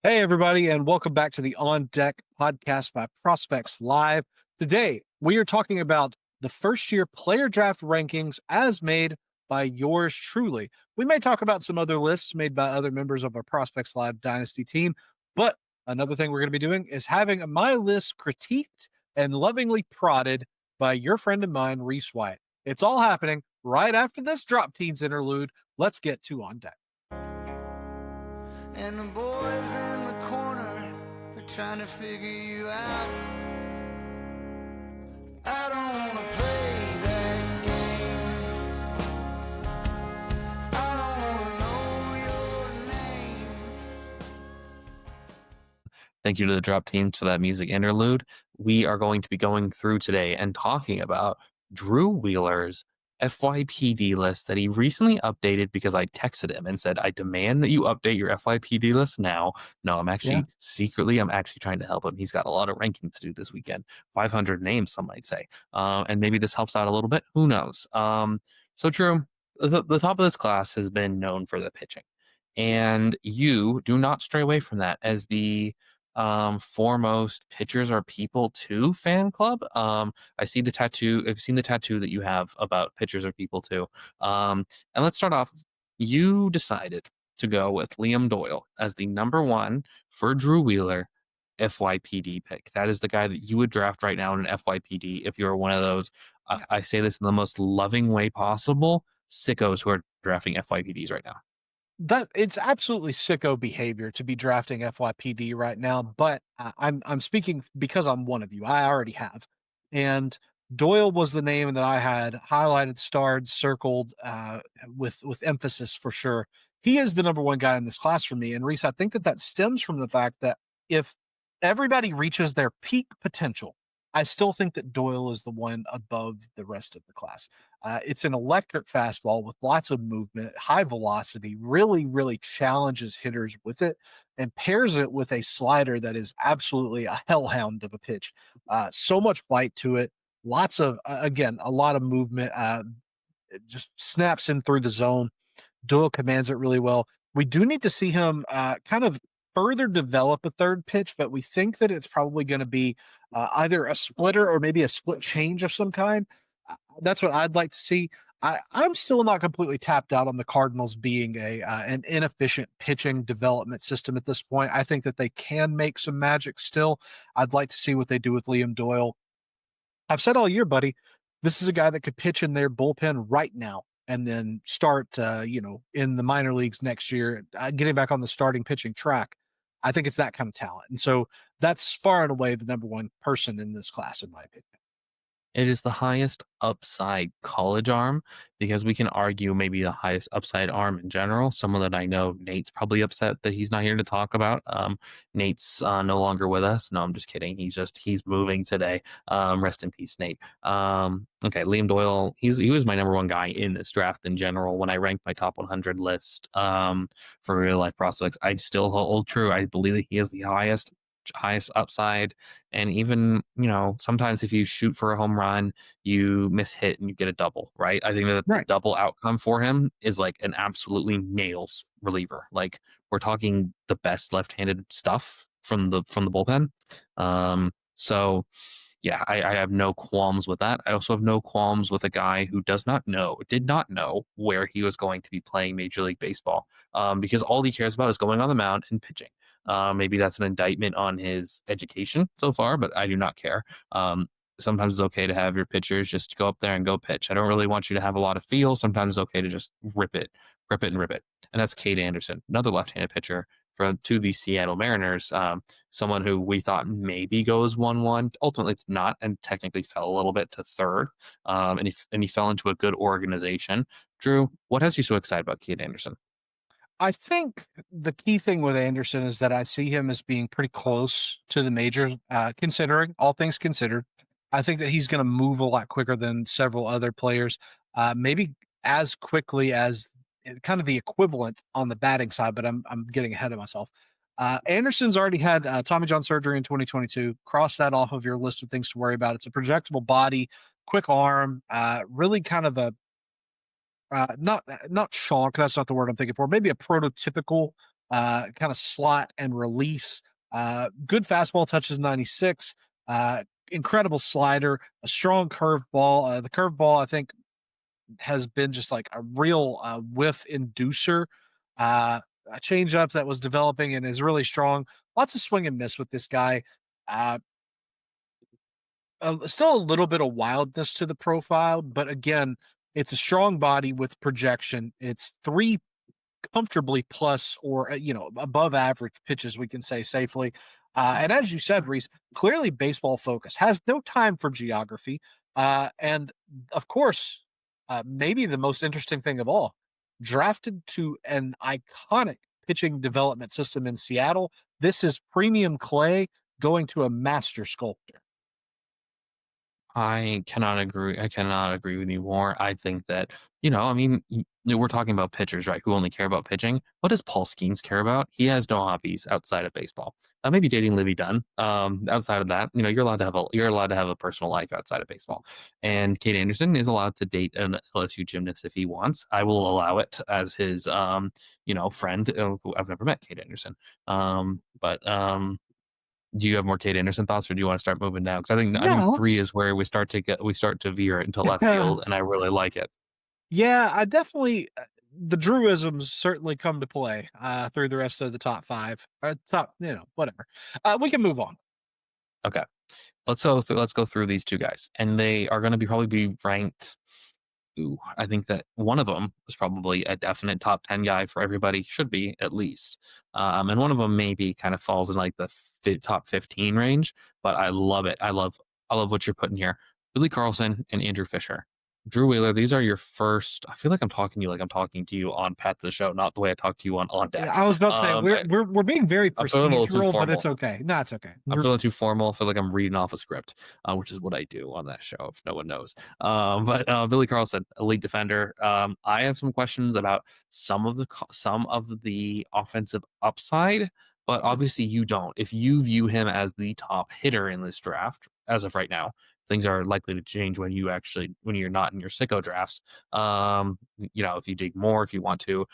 Hey, everybody, and welcome back to the On Deck podcast by Prospects Live. Today, we are talking about the first year player draft rankings as made by yours truly. We may talk about some other lists made by other members of our Prospects Live Dynasty team, but another thing we're going to be doing is having my list critiqued and lovingly prodded by your friend of mine, Rhys White. It's all happening right after this Drop Teens interlude. Let's get to On Deck. And the boys in the corner are trying to figure you out. I don't want to play that game. I don't want to know your name. Thank you to the Drop Teams for that music interlude. We are going to be going through today and talking about Drew Wheeler's FYPD list that he recently updated because I texted him and said, I demand that you update your FYPD list now. No, I'm actually I'm actually trying to help him. He's got a lot of rankings to do this weekend. 500 names, some might say. And maybe this helps out a little bit. Who knows? So Drew, the top of this class has been known for the pitching. And you do not stray away from that as the foremost pitchers are people too fan club. I see the tattoo. I've seen the tattoo that you have about pitchers are people too. And let's start off. You decided to go with Liam Doyle as the number one for Drew Wheeler FYPD pick. That is the guy that you would draft right now in an FYPD if you're one of those. I say this in the most loving way possible. Sickos who are drafting FYPDs right now. That it's absolutely sicko behavior to be drafting FYPD right now, but I'm speaking because I'm one of you. I already have, and Doyle was the name that I had highlighted, starred, circled with emphasis for sure. He is the number one guy in this class for me, and Rhys, I think that stems from the fact that if everybody reaches their peak potential, I still think that Doyle is the one above the rest of the class. It's an electric fastball with lots of movement, high velocity, really challenges hitters with it and pairs it with a slider that is absolutely a hellhound of a pitch. So much bite to it. Lots of, again, a lot of movement. It just snaps in through the zone. Doyle commands it really well. We do need to see him kind of further develop a third pitch, but we think that it's probably going to be either a splitter or maybe a split change of some kind. That's what I'd like to see. I'm still not completely tapped out on the Cardinals being an inefficient pitching development system at this point. I think that they can make some magic still. I'd like to see what they do with Liam Doyle. I've said all year, buddy, this is a guy that could pitch in their bullpen right now and then start, in the minor leagues next year, getting back on the starting pitching track. I think it's that kind of talent. And so that's far and away the number one person in this class, in my opinion. It is the highest upside college arm because we can argue maybe the highest upside arm in general. Someone that I know, Nate's probably upset that he's not here to talk about. Nate's no longer with us. No, I'm just kidding. He's moving today. Rest in peace, Nate. Okay, Liam Doyle. He was my number one guy in this draft in general. When I ranked my top 100 list for real life prospects, I still hold true. I believe that he is the highest upside. And even, sometimes if you shoot for a home run, you miss hit and you get a double, right? I think that the double outcome for him is like an absolutely nails reliever. Like we're talking the best left-handed stuff from the bullpen. So yeah, I have no qualms with that. I also have no qualms with a guy who did not know where he was going to be playing Major League Baseball, because all he cares about is going on the mound and pitching. Maybe that's an indictment on his education so far, but I do not care. Sometimes it's okay to have your pitchers just go up there and go pitch. I don't really want you to have a lot of feel. Sometimes it's okay to just rip it. And that's Cade Anderson, another left-handed pitcher to the Seattle Mariners, someone who we thought maybe goes 1-1. Ultimately, it's not, and technically fell a little bit to third. And he fell into a good organization. Drew, what has you so excited about Cade Anderson? I think the key thing with Anderson is that I see him as being pretty close to the major, considering all things considered. I think that he's going to move a lot quicker than several other players, maybe as quickly as kind of the equivalent on the batting side, but I'm getting ahead of myself. Anderson's already had Tommy John surgery in 2022. Cross that off of your list of things to worry about. It's a projectable body, quick arm, really kind of a not chalk. That's not the word I'm thinking for. Maybe a prototypical kind of slot and release. Good fastball touches 96. Incredible slider, a strong curveball. The curveball, I think, has been just like a real whiff inducer. A changeup that was developing and is really strong. Lots of swing and miss with this guy. Uh, Still a little bit of wildness to the profile, but again, it's a strong body with projection. It's three comfortably plus or above average pitches, we can say safely. And as you said, Reese, clearly baseball focus, has no time for geography. And of course, maybe the most interesting thing of all, drafted to an iconic pitching development system in Seattle. This is premium clay going to a master sculptor. I cannot agree with you more. I think that, I mean, we're talking about pitchers, right? Who only care about pitching. What does Paul Skeens care about? He has no hobbies outside of baseball. Maybe dating Livy Dunn. Outside of that, you're allowed to have a personal life outside of baseball. And Kate Anderson is allowed to date an LSU gymnast if he wants. I will allow it as his, friend. Who I've never met Kate Anderson. But do you have more Kate Anderson thoughts, or do you want to start moving now? Because I think No. 3 is where we start to veer into left field, and I really like it. Yeah, I definitely the Druisms certainly come to play through the rest of the top five or top, whatever. We can move on. Okay, let's go through these two guys, and they are going to probably be ranked. Ooh, I think that one of them is probably a definite top 10 guy for everybody. Should be at least, and one of them maybe kind of falls in like the top 15 range. But I love it. I love what you're putting here. Billy Carlson and Andrew Fisher. Drew Wheeler, these are your first. I feel like I'm talking to you like I'm talking to you on Pat the Show, not the way I talk to you on Yeah, deck. I was about to say we're being very I'm feeling a little too procedural, but it's formal. okay. No, it's okay. I'm feeling too formal. I feel like I'm reading off a script, which is what I do on that show, if no one knows. But Billy Carlson, elite defender. I have some questions about some of the offensive upside, but obviously you don't. If you view him as the top hitter in this draft, as of right now, things are likely to change when you're not in your sicko drafts. If you dig more, if you want to.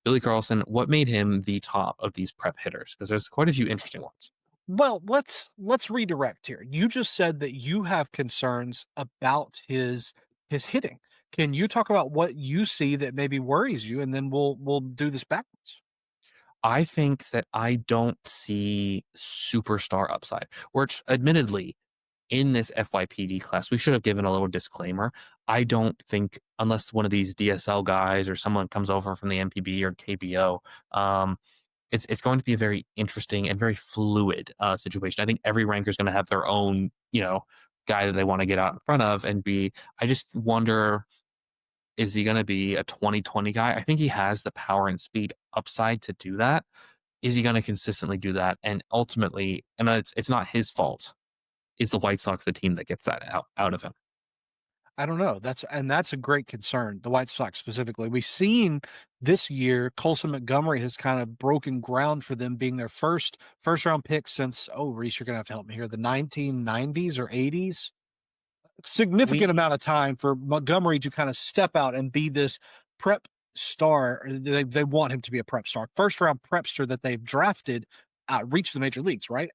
Billy Carlson, what made him the top of these prep hitters? Because there's quite a few interesting ones. Well, let's redirect here. You just said that you have concerns about his hitting. Can you talk about what you see that maybe worries you, and then we'll do this backwards. I think that I don't see superstar upside, which admittedly in this FYPD class, we should have given a little disclaimer. I don't think, unless one of these DSL guys or someone comes over from the MPB or KBO, it's going to be a very interesting and very fluid situation. I think every ranker is going to have their own, guy that they want to get out in front of and be. I just wonder, is he going to be a 2020 guy? I think he has the power and speed upside to do that. Is he going to consistently do that? And ultimately, and it's not his fault. Is the White Sox the team that gets that out of him? I don't know. That's a great concern. The White Sox specifically. We've seen this year Colson Montgomery has kind of broken ground for them, being their first round pick since, oh, Reese, you're gonna have to help me here, the 1990s or 80s. Significant We amount of time for Montgomery to kind of step out and be this prep star. They want him to be a prep star. First round prepster that they've drafted reach the major leagues, right?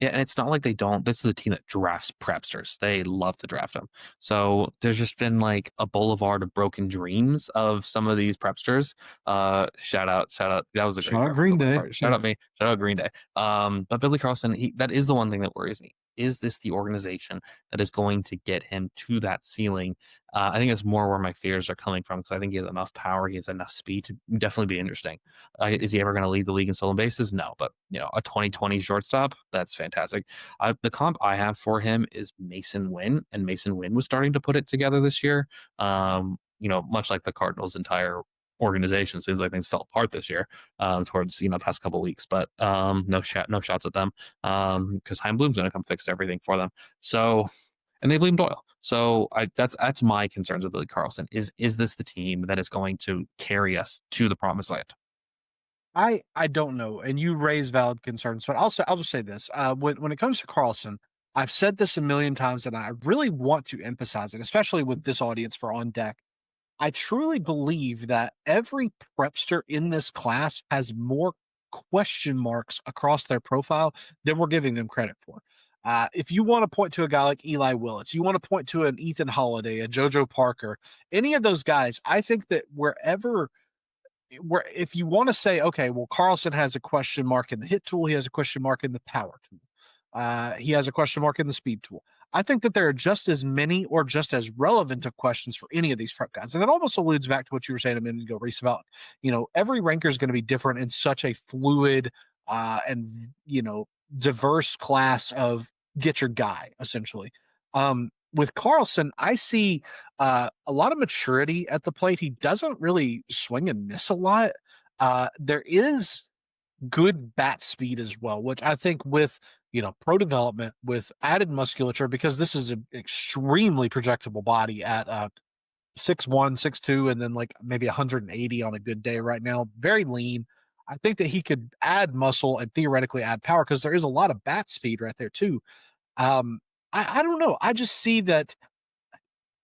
Yeah, and it's not like they don't. This is a team that drafts prepsters. They love to draft them. So there's just been like a boulevard of broken dreams of some of these prepsters. Shout out. That was a great Shout out reference Green on my Day. part. Shout out me. Shout out Green Day. But Billy Carlson, that is the one thing that worries me. Is this the organization that is going to get him to that ceiling? I think it's more where my fears are coming from, because I think he has enough power, he has enough speed to definitely be interesting. Is he ever going to lead the league in stolen bases? No, but a 2020 shortstop, that's fantastic. The comp I have for him is Mason Wynn, and Mason Wynn was starting to put it together this year. Much like the Cardinals' entire organization, seems like things fell apart this year towards past couple weeks. But no shots at them because Chaim Bloom's going to come fix everything for them. So. And they've Liam Doyle. So that's my concerns with Billy Carlson. Is this the team that is going to carry us to the promised land? I don't know, and you raise valid concerns, but I'll just say this: when it comes to Carlson, I've said this a million times, and I really want to emphasize it, especially with this audience for On Deck. I truly believe that every prepster in this class has more question marks across their profile than we're giving them credit for. If you want to point to a guy like Eli Willits, you want to point to an Ethan Holiday, a JoJo Parker, any of those guys, I think that where if you want to say, okay, well, Carlson has a question mark in the hit tool, he has a question mark in the power tool, he has a question mark in the speed tool. I think that there are just as many or just as relevant of questions for any of these prep guys. And that almost alludes back to what you were saying a minute ago, Rhys, about, every ranker is going to be different in such a fluid and, diverse class of get your guy, essentially. With Carlson, I see a lot of maturity at the plate. He doesn't really swing and miss a lot. There is good bat speed as well, which I think with pro development, with added musculature, because this is an extremely projectable body at 6'1", 6'2", and then like maybe 180 on a good day right now. Very lean. I think that he could add muscle and theoretically add power because there is a lot of bat speed right there too. I don't know. I just see that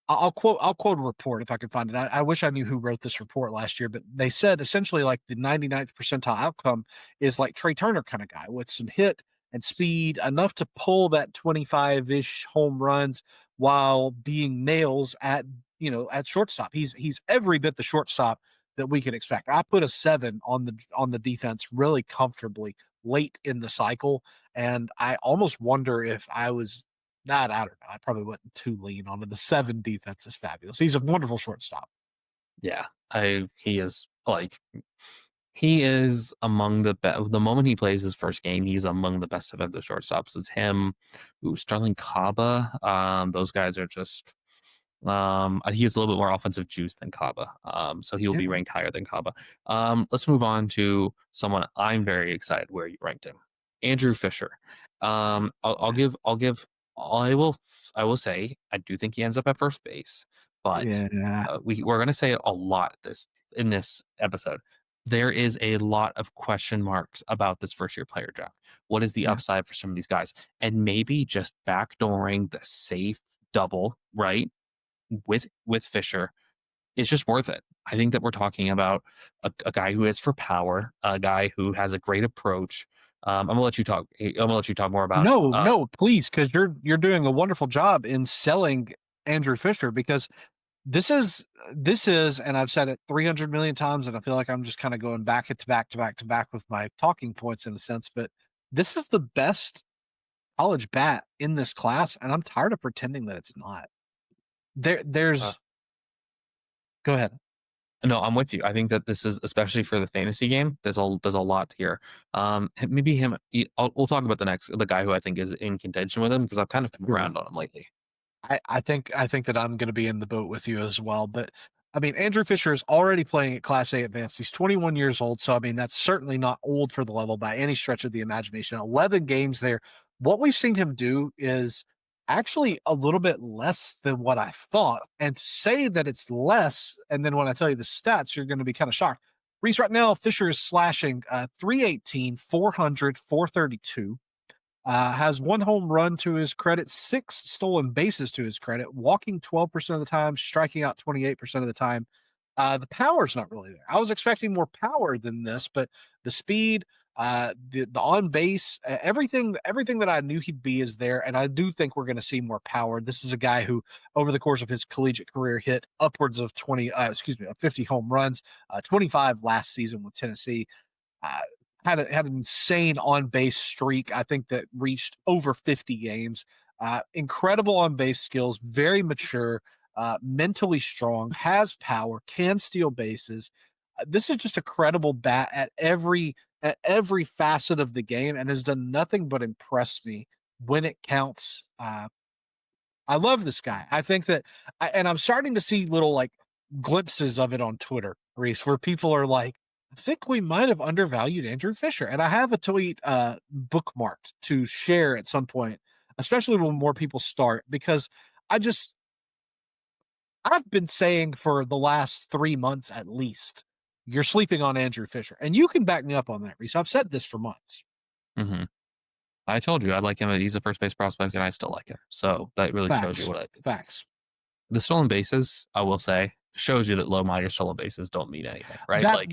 I'll quote a report if I can find it. I wish I knew who wrote this report last year, but they said essentially like the 99th percentile outcome is like Trey Turner kind of guy with some hit and speed enough to pull that 25-ish home runs while being nails at at shortstop. He's every bit the shortstop that we can expect. I put a 7 on the defense really comfortably late in the cycle, and I almost wonder if I was not, I don't know. I probably wasn't too lean on it. The 7 defense is fabulous. He's a wonderful shortstop. Yeah, he is among the best. The moment he plays his first game, he's among the best defensive shortstops. It's him, Sterling Kaba. Those guys are just. He has a little bit more offensive juice than Kaba. So he will be ranked higher than Kaba. Let's move on to someone I'm very excited where you ranked him, Andrew Fisher. I'll give. I will say I do think he ends up at first base, but we're going to say it a lot in this episode. There is a lot of question marks about this first year player draft. What is the upside for some of these guys? And maybe just backdooring the safe double, right? With Fisher, it's just worth it. I think that we're talking about a guy who is for power, a guy who has a great approach. I'm gonna let you talk. I'm gonna let you talk more about. No, please, because you're doing a wonderful job in selling Andrew Fisher, because this is, and I've said it 300 million times, and I feel like I'm just kind of going back to back with my talking points in a sense, but this is the best college bat in this class, and I'm tired of pretending that it's not. There's go ahead. No, I'm with you. I think that this is, especially for the fantasy game, there's a lot here. Maybe him. We'll talk about the guy who I think is in contention with him, because I've kind of come around on him lately. I think that I'm going to be in the boat with you as well. But I mean, Andrew Fisher is already playing at Class A Advanced. He's 21 years old, so I mean that's certainly not old for the level by any stretch of the imagination. 11 games there. What we've seen him do is actually a little bit less than what I thought. And to say that it's less, and then when I tell you the stats, you're going to be kind of shocked. Rhys, right now, Fisher is slashing 318, 400, 432. Has 1 home run to his credit, 6 stolen bases to his credit, walking 12% of the time, striking out 28% of the time. The power's not really there. I was expecting more power than this, but the speed, the on base, everything that I knew he'd be is there, and I do think we're going to see more power. This is a guy who, over the course of his collegiate career, hit upwards of 50 home runs, 25 last season with Tennessee. Had an insane on base streak. I think that reached over 50 games. Incredible on base skills, very mature, mentally strong, has power, can steal bases. This is just a credible bat at every facet of the game, and has done nothing but impress me when it counts. I love this guy. I think that, and I'm starting to see little like glimpses of it on Twitter, Rhys, where people are like, I think we might have undervalued Andrew Fisher. And I have a tweet bookmarked to share at some point, especially when more people start, because I've been saying for the last 3 months at least, you're sleeping on Andrew Fisher. And you can back me up on that, Rhys. I've said this for months. Mm-hmm. I told you I like him. He's a first base prospect, and I still like him. So that really shows you what I think. Facts. The stolen bases, I will say, shows you that low minor stolen bases don't mean anything, right? Like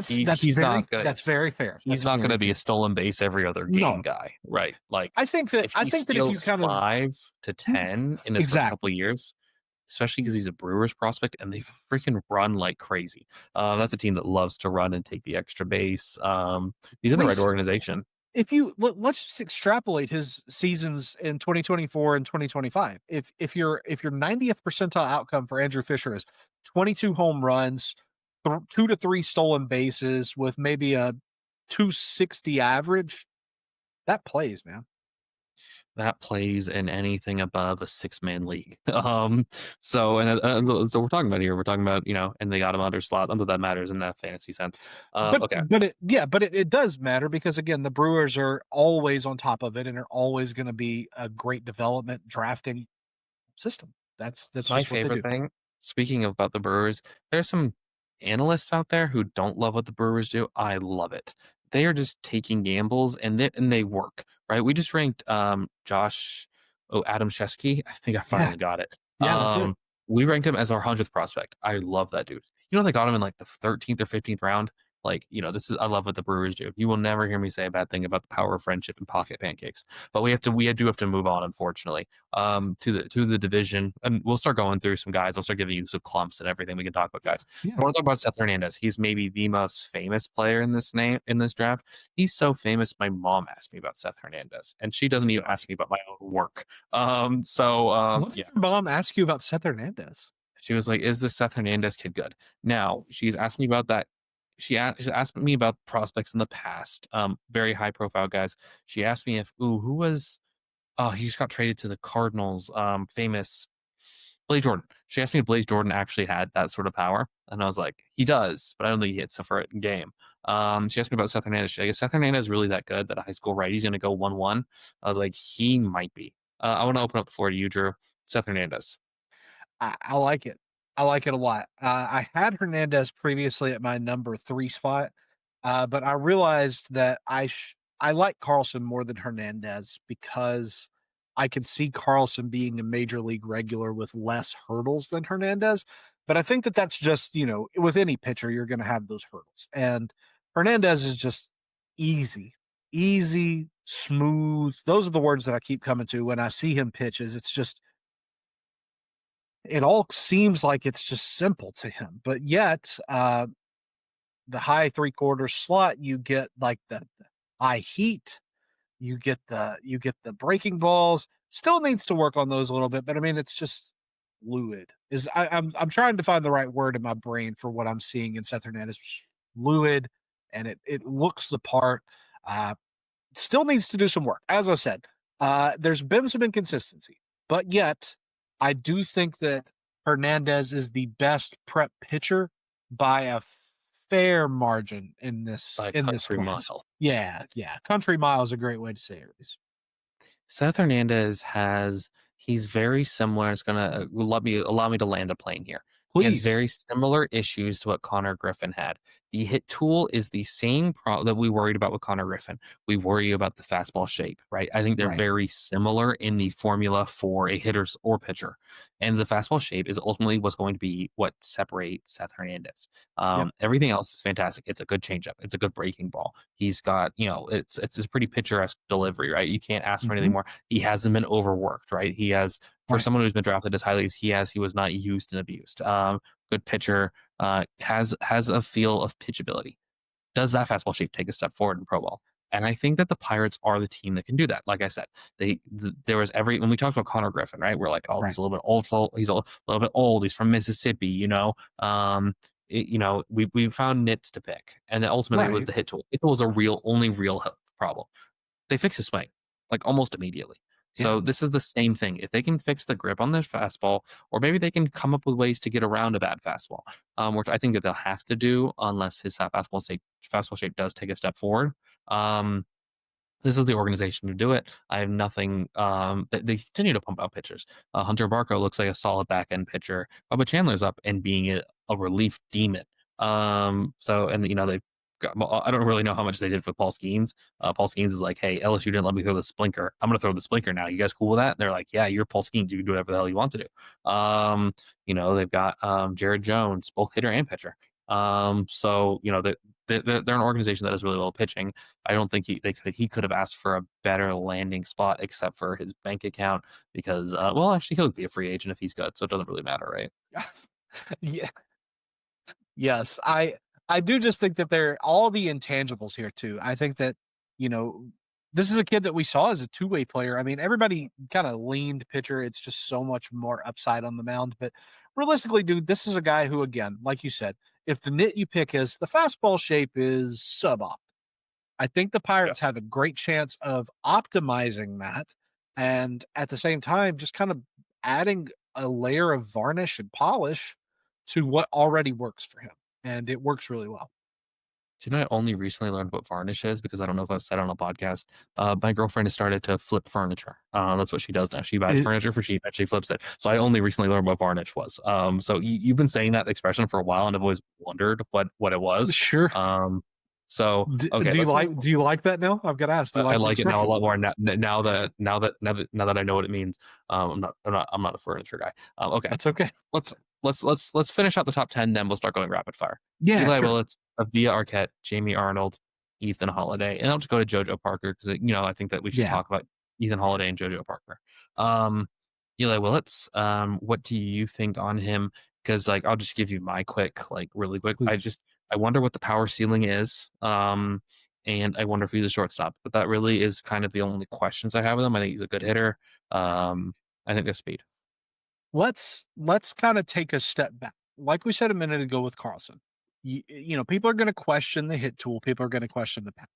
he's not gonna that's very fair. he's That's not very gonna be fair. a stolen base every other game No, guy, right? Like if I he think that if you steals kind of 5 to 10 in his first couple exactly. of years, especially because he's a Brewers prospect and they freaking run like crazy. That's a team that loves to run and take the extra base. He's in the right Reese, organization. if let's just extrapolate his seasons in 2024 and 2025. If your 90th percentile outcome for Andrew Fisher is 22 home runs, 2 to 3 stolen bases with maybe a 260 average, that plays, man. That plays in anything above a 6-man league. So so we're talking about here. We're talking about and they got him under slot. Not that that matters in that fantasy sense. Okay, But it does matter because again, the Brewers are always on top of it and are always going to be a great development drafting system. That's my just what they favorite do. thing. Speaking about the Brewers, there's some analysts out there who don't love what the Brewers do. I love it. They are just taking gambles and they work, right? We just ranked Adam Shesky. I think I Yeah, finally got it. yeah, that's it. We ranked him as our 100th prospect. I love that dude. They got him in like the 13th or 15th round. Like, this is I love what the Brewers do. You will never hear me say a bad thing about the power of friendship and pocket pancakes. But we do have to move on, unfortunately, to the division, and we'll start going through some guys. I'll start giving you some clumps and everything. We can talk about guys. Yeah. I want to talk about Seth Hernandez. He's maybe the most famous player in this draft. He's so famous. My mom asked me about Seth Hernandez, and she doesn't even ask me about my own work. What did Yeah. your mom ask you about Seth Hernandez? She was like, "Is this Seth Hernandez kid good?" Now she's asked me about that. She's asked me about prospects in the past, very high profile guys. She asked me if, who was, he just got traded to the Cardinals, famous Blaze Jordan. She asked me if Blaze Jordan actually had that sort of power, and I was like, he does, but I don't think he hits for it in game. She asked me about Seth Hernandez. She like, is Seth Hernandez really that good that a high school righty's going to go 1-1? I was like, he might be. I want to open up the floor to you, Drew. Seth Hernandez. I like it. I like it a lot. I had Hernandez previously at my number 3 spot, but I realized that I like Carlson more than Hernandez because I can see Carlson being a major league regular with less hurdles than Hernandez. But I think that that's just, with any pitcher, you're going to have those hurdles. And Hernandez is just easy, smooth. Those are the words that I keep coming to when I see him pitches. It's just, it all seems like it's just simple to him, but yet the high 3/4 slot, you get like the high heat, you get the breaking balls. Still needs to work on those a little bit, but I mean it's just fluid. I'm trying to find the right word in my brain for what I'm seeing in Seth Hernandez. Fluid, and it looks the part. Still needs to do some work. As I said, there's been some inconsistency, but yet I do think that Hernandez is the best prep pitcher by a fair margin in this By class. country mile. Yeah. Country mile is a great way to say it. Reese. Seth Hernandez he's very similar. It's gonna allow me to land a plane here. He has Please. very similar issues to what Connor Griffin had. The hit tool is the same that we worried about with Connor Griffin. We worry about the fastball shape, right? I think they're Right. very similar in the formula for a hitter or pitcher. And the fastball shape is ultimately what's going to be what separates Seth Hernandez. Yep. Everything else is fantastic. It's a good changeup. It's a good breaking ball. He's got, it's a pretty picturesque delivery, right? You can't ask for anything more. He hasn't been overworked, right? He has, for someone who's been drafted as highly as he was not used and abused. Good pitcher, has a feel of pitchability. Does that fastball shape take a step forward in pro ball? And I think that the Pirates are the team that can do that. Like I said, there was when we talked about Connor Griffin, right? We're like, he's a little bit old. He's a little bit old. He's from Mississippi, we found nits to pick, and then ultimately it was the hit tool. It was only real problem. They fixed his swing like almost immediately. So this is the same thing. If they can fix the grip on their fastball, or maybe they can come up with ways to get around a bad fastball, which I think that they'll have to do unless his fastball shape does take a step forward. This is the organization to do it. I have nothing. They continue to pump out pitchers. Hunter Barco looks like a solid back end pitcher. Bubba Chandler's up and being a relief demon. They I don't really know how much they did for Paul Skeens. Paul Skeens is like, hey, LSU didn't let me throw the splinker. I'm going to throw the splinker now. You guys cool with that? And they're like, yeah, you're Paul Skeens. You can do whatever the hell you want to do. They've got Jared Jones, both hitter and pitcher. So they're an organization that does really well pitching. I don't think he could have asked for a better landing spot except for his bank account because actually he'll be a free agent if he's good, so it doesn't really matter, right? Yeah. Yes, I do just think that they're all the intangibles here too. I think that, this is a kid that we saw as a two-way player. I mean, everybody kind of leaned pitcher. It's just so much more upside on the mound. But realistically, dude, this is a guy who, again, like you said, if the nit you pick is the fastball shape is sub-op, I think the Pirates have a great chance of optimizing that and at the same time just kind of adding a layer of varnish and polish to what already works for him. And it works really well. Do you know, I only recently learned what varnish is because I don't know if I've said it on a podcast. My girlfriend has started to flip furniture. That's what she does now. She buys furniture for cheap and she flips it. So I only recently learned what varnish was. So you've been saying that expression for a while, and I've always wondered what it was. Sure. So okay, do you like that now? I've got to ask. Do you I like it now a expression? lot more now that I know what it means. I'm not a furniture guy. Okay, That's okay. let's finish out the top 10. Then we'll start going rapid fire. Yeah, Eli sure. Willits, Avia Arquette, Jamie Arnold, Ethan Holiday, and I'll just go to JoJo Parker because I think that we should talk about Ethan Holiday and JoJo Parker. Eli Willits, what do you think on him? Because I'll just give you my really quick. I wonder what the power ceiling is. And I wonder if he's a shortstop. But that really is kind of the only questions I have with him. I think he's a good hitter. I think the speed. Let's kind of take a step back. Like we said a minute ago with Carlson, people are going to question the hit tool. People are going to question the power.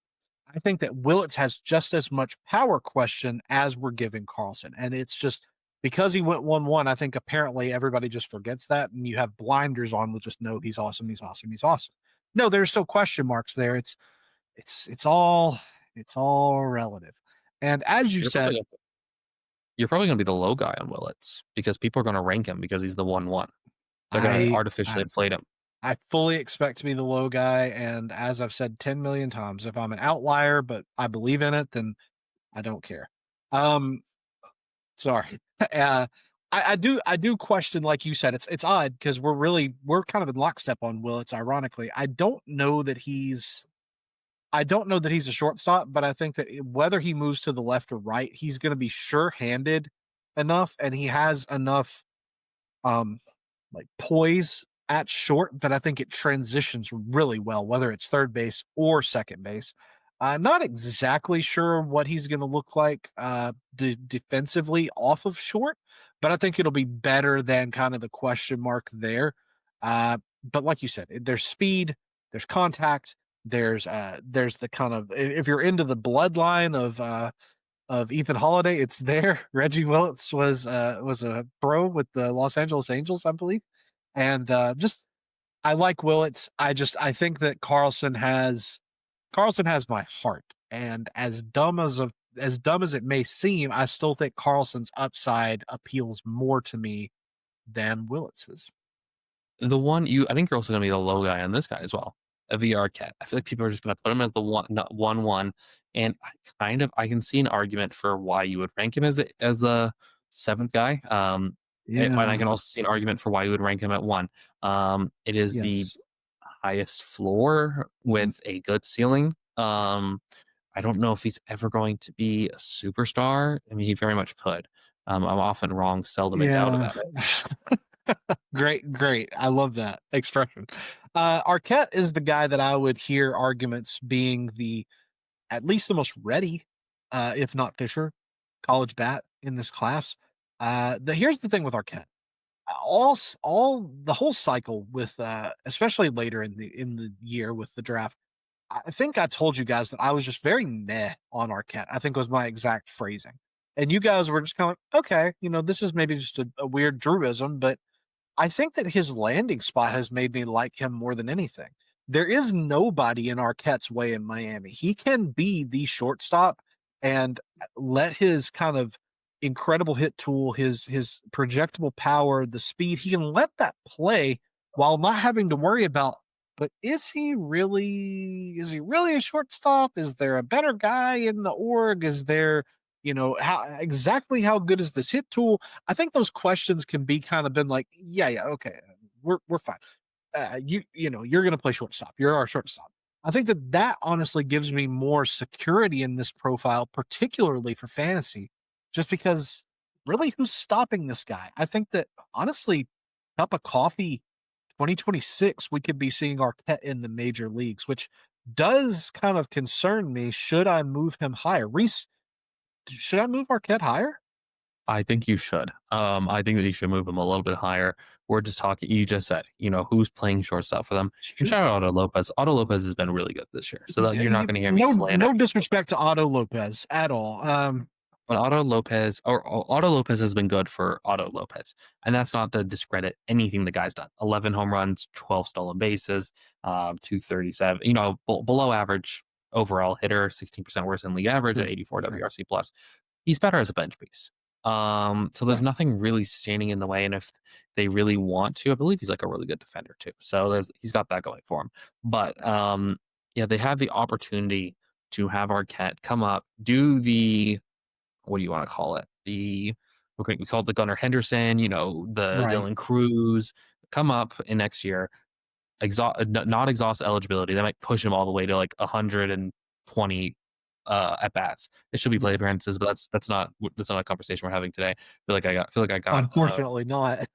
I think that Willits has just as much power question as we're giving Carlson. And it's just because he went 1-1, I think apparently everybody just forgets that. And you have blinders on with just know he's awesome. He's awesome. He's awesome. No, there's still question marks there. It's all relative. And as you said, You're probably going to be the low guy on Willits because people are going to rank him because he's the 1-1. They're going to artificially inflate him. I fully expect to be the low guy. And as I've said 10 million times, if I'm an outlier, but I believe in it, then I don't care. Sorry. I do question, like you said, it's odd because we're kind of in lockstep on Willits, ironically. I don't know that he's a shortstop, but I think that whether he moves to the left or right, he's going to be sure-handed enough, and he has enough poise at short that I think it transitions really well, whether it's third base or second base. I'm not exactly sure what he's going to look like defensively off of short, but I think it'll be better than kind of the question mark there. But like you said, there's speed, there's contact, there's the kind of, if you're into the bloodline of Ethan Holiday, it's there. Reggie Willits was a pro with the Los Angeles Angels, I believe, and I like Willits. I think that Carlson has my heart, and as dumb as it may seem, I still think Carlson's upside appeals more to me than Willits's. I think you're also going to be the low guy on this guy as well. A VR cat. I feel like people are just going to put him as the 1-1, and I can see an argument for why you would rank him as the seventh guy. And I can also see an argument for why you would rank him at 1. It is the highest floor with a good ceiling. I don't know if he's ever going to be a superstar. I mean, he very much could. I'm often wrong, seldom in doubt about it. Great. I love that expression. Arquette is the guy that I would hear arguments being at least the most ready, if not Fisher, college bat in this class. Here's the thing with Arquette. The whole cycle with especially later in the year with the draft, I think I told you guys that I was just very meh on Arquette. I think was my exact phrasing. And you guys were just kind of like, okay, this is maybe just a weird Drewism, but I think that his landing spot has made me like him more than anything. There is nobody in Arquette's way in Miami. He can be the shortstop and let his kind of incredible hit tool, his projectable power, the speed, he can let that play while not having to worry about but is he really a shortstop? Is there a better guy in the org? Is there, how good is this hit tool? I think those questions can be kind of been like, yeah, okay, we're fine. You're going to play shortstop. You're our shortstop. I think that honestly gives me more security in this profile, particularly for fantasy, just because really who's stopping this guy? I think that honestly, cup of coffee 2026, we could be seeing Arquette in the major leagues, which does kind of concern me. Should I move him higher? Rhys, should I move Arquette higher? I think you should. I think that you should move him a little bit higher. We're just talking. You just said, who's playing shortstop for them. It's And true. shout out Otto Lopez. Otto Lopez has been really good this year, so that you're not going to hear me No, slander. no disrespect to Otto Lopez at all. But Otto Lopez has been good for Otto Lopez, and that's not to discredit anything the guy's done. 11 home runs, 12 stolen bases, 237. Below average overall hitter, 16% worse than league average at 84 WRC plus. He's better as a bench piece. So there's nothing really standing in the way, and if they really want to, I believe he's like a really good defender too. So he's got that going for him. But they have the opportunity to have Arquette come up, do the what do you want to call it? We call it the Gunnar Henderson, the Right. Dylan Cruz, come up in next year, not exhaust eligibility. They might push him all the way to like 120 at bats. It should be play appearances, but that's not a conversation we're having today. I feel like I got Unfortunately not.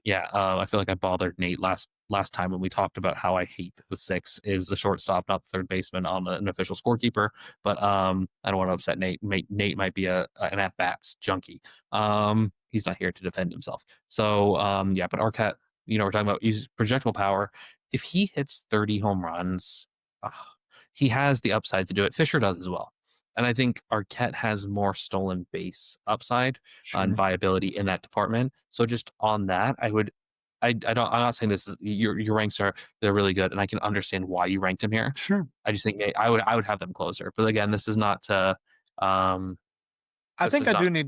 yeah, I feel like I bothered Nate last time when we talked about how I hate the 6 is the shortstop, not the third baseman on an official scorekeeper. But I don't want to upset Nate. Nate might be an at bats junkie. He's not here to defend himself. So but Arquette, we're talking about his projectable power. If he hits 30 home runs, he has the upside to do it. Fisher does as well. And I think Arquette has more stolen base upside and viability in that department. So just on that, I'm not saying this is your ranks they're really good, and I can understand why you ranked him here. Sure. I just think I would have them closer. But again, this is not to. I think I do need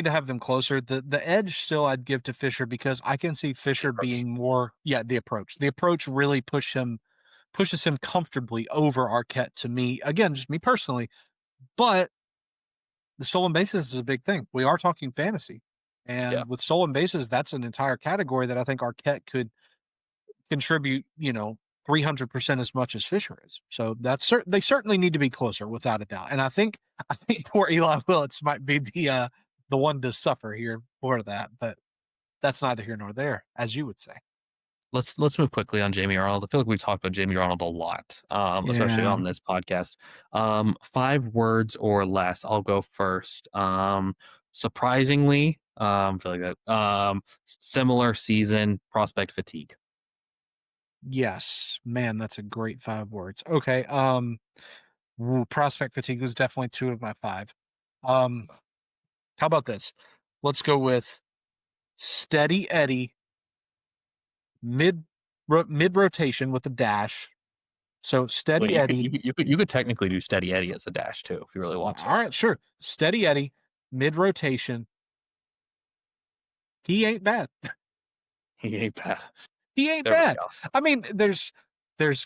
to have them closer. The edge still I'd give to Fisher because I can see Fisher being more the approach. The approach really pushes him comfortably over Arquette to me. Again, just me personally. But the stolen bases is a big thing. We are talking fantasy. And with stolen bases, that's an entire category that I think Arquette could contribute, 300% as much as Fisher is. So they certainly need to be closer without a doubt. And I think poor Eli Willits might be the one to suffer here for that, but that's neither here nor there, as you would say. Let's move quickly on Jamie Arnold. I feel like we've talked about Jamie Arnold a lot, especially on this podcast. 5 words or less. I'll go first. Surprisingly, I feel like that. Similar season, prospect fatigue. Yes, man, that's a great 5 words. Okay, prospect fatigue was definitely 2 of my 5. How about this? Let's go with Steady Eddie, mid rotation with a dash. So Steady Eddie. You could technically do Steady Eddie as a dash too if you really want to. All right, sure. Steady Eddie, mid rotation. He ain't bad. He ain't bad. He ain't bad. I mean, there's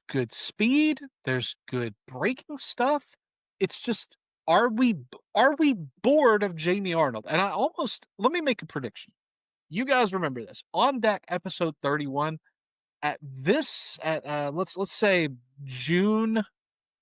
good speed, there's good breaking stuff. It's just, are we bored of Jamie Arnold? And let me make a prediction. You guys remember this. On Deck episode 31 let's say June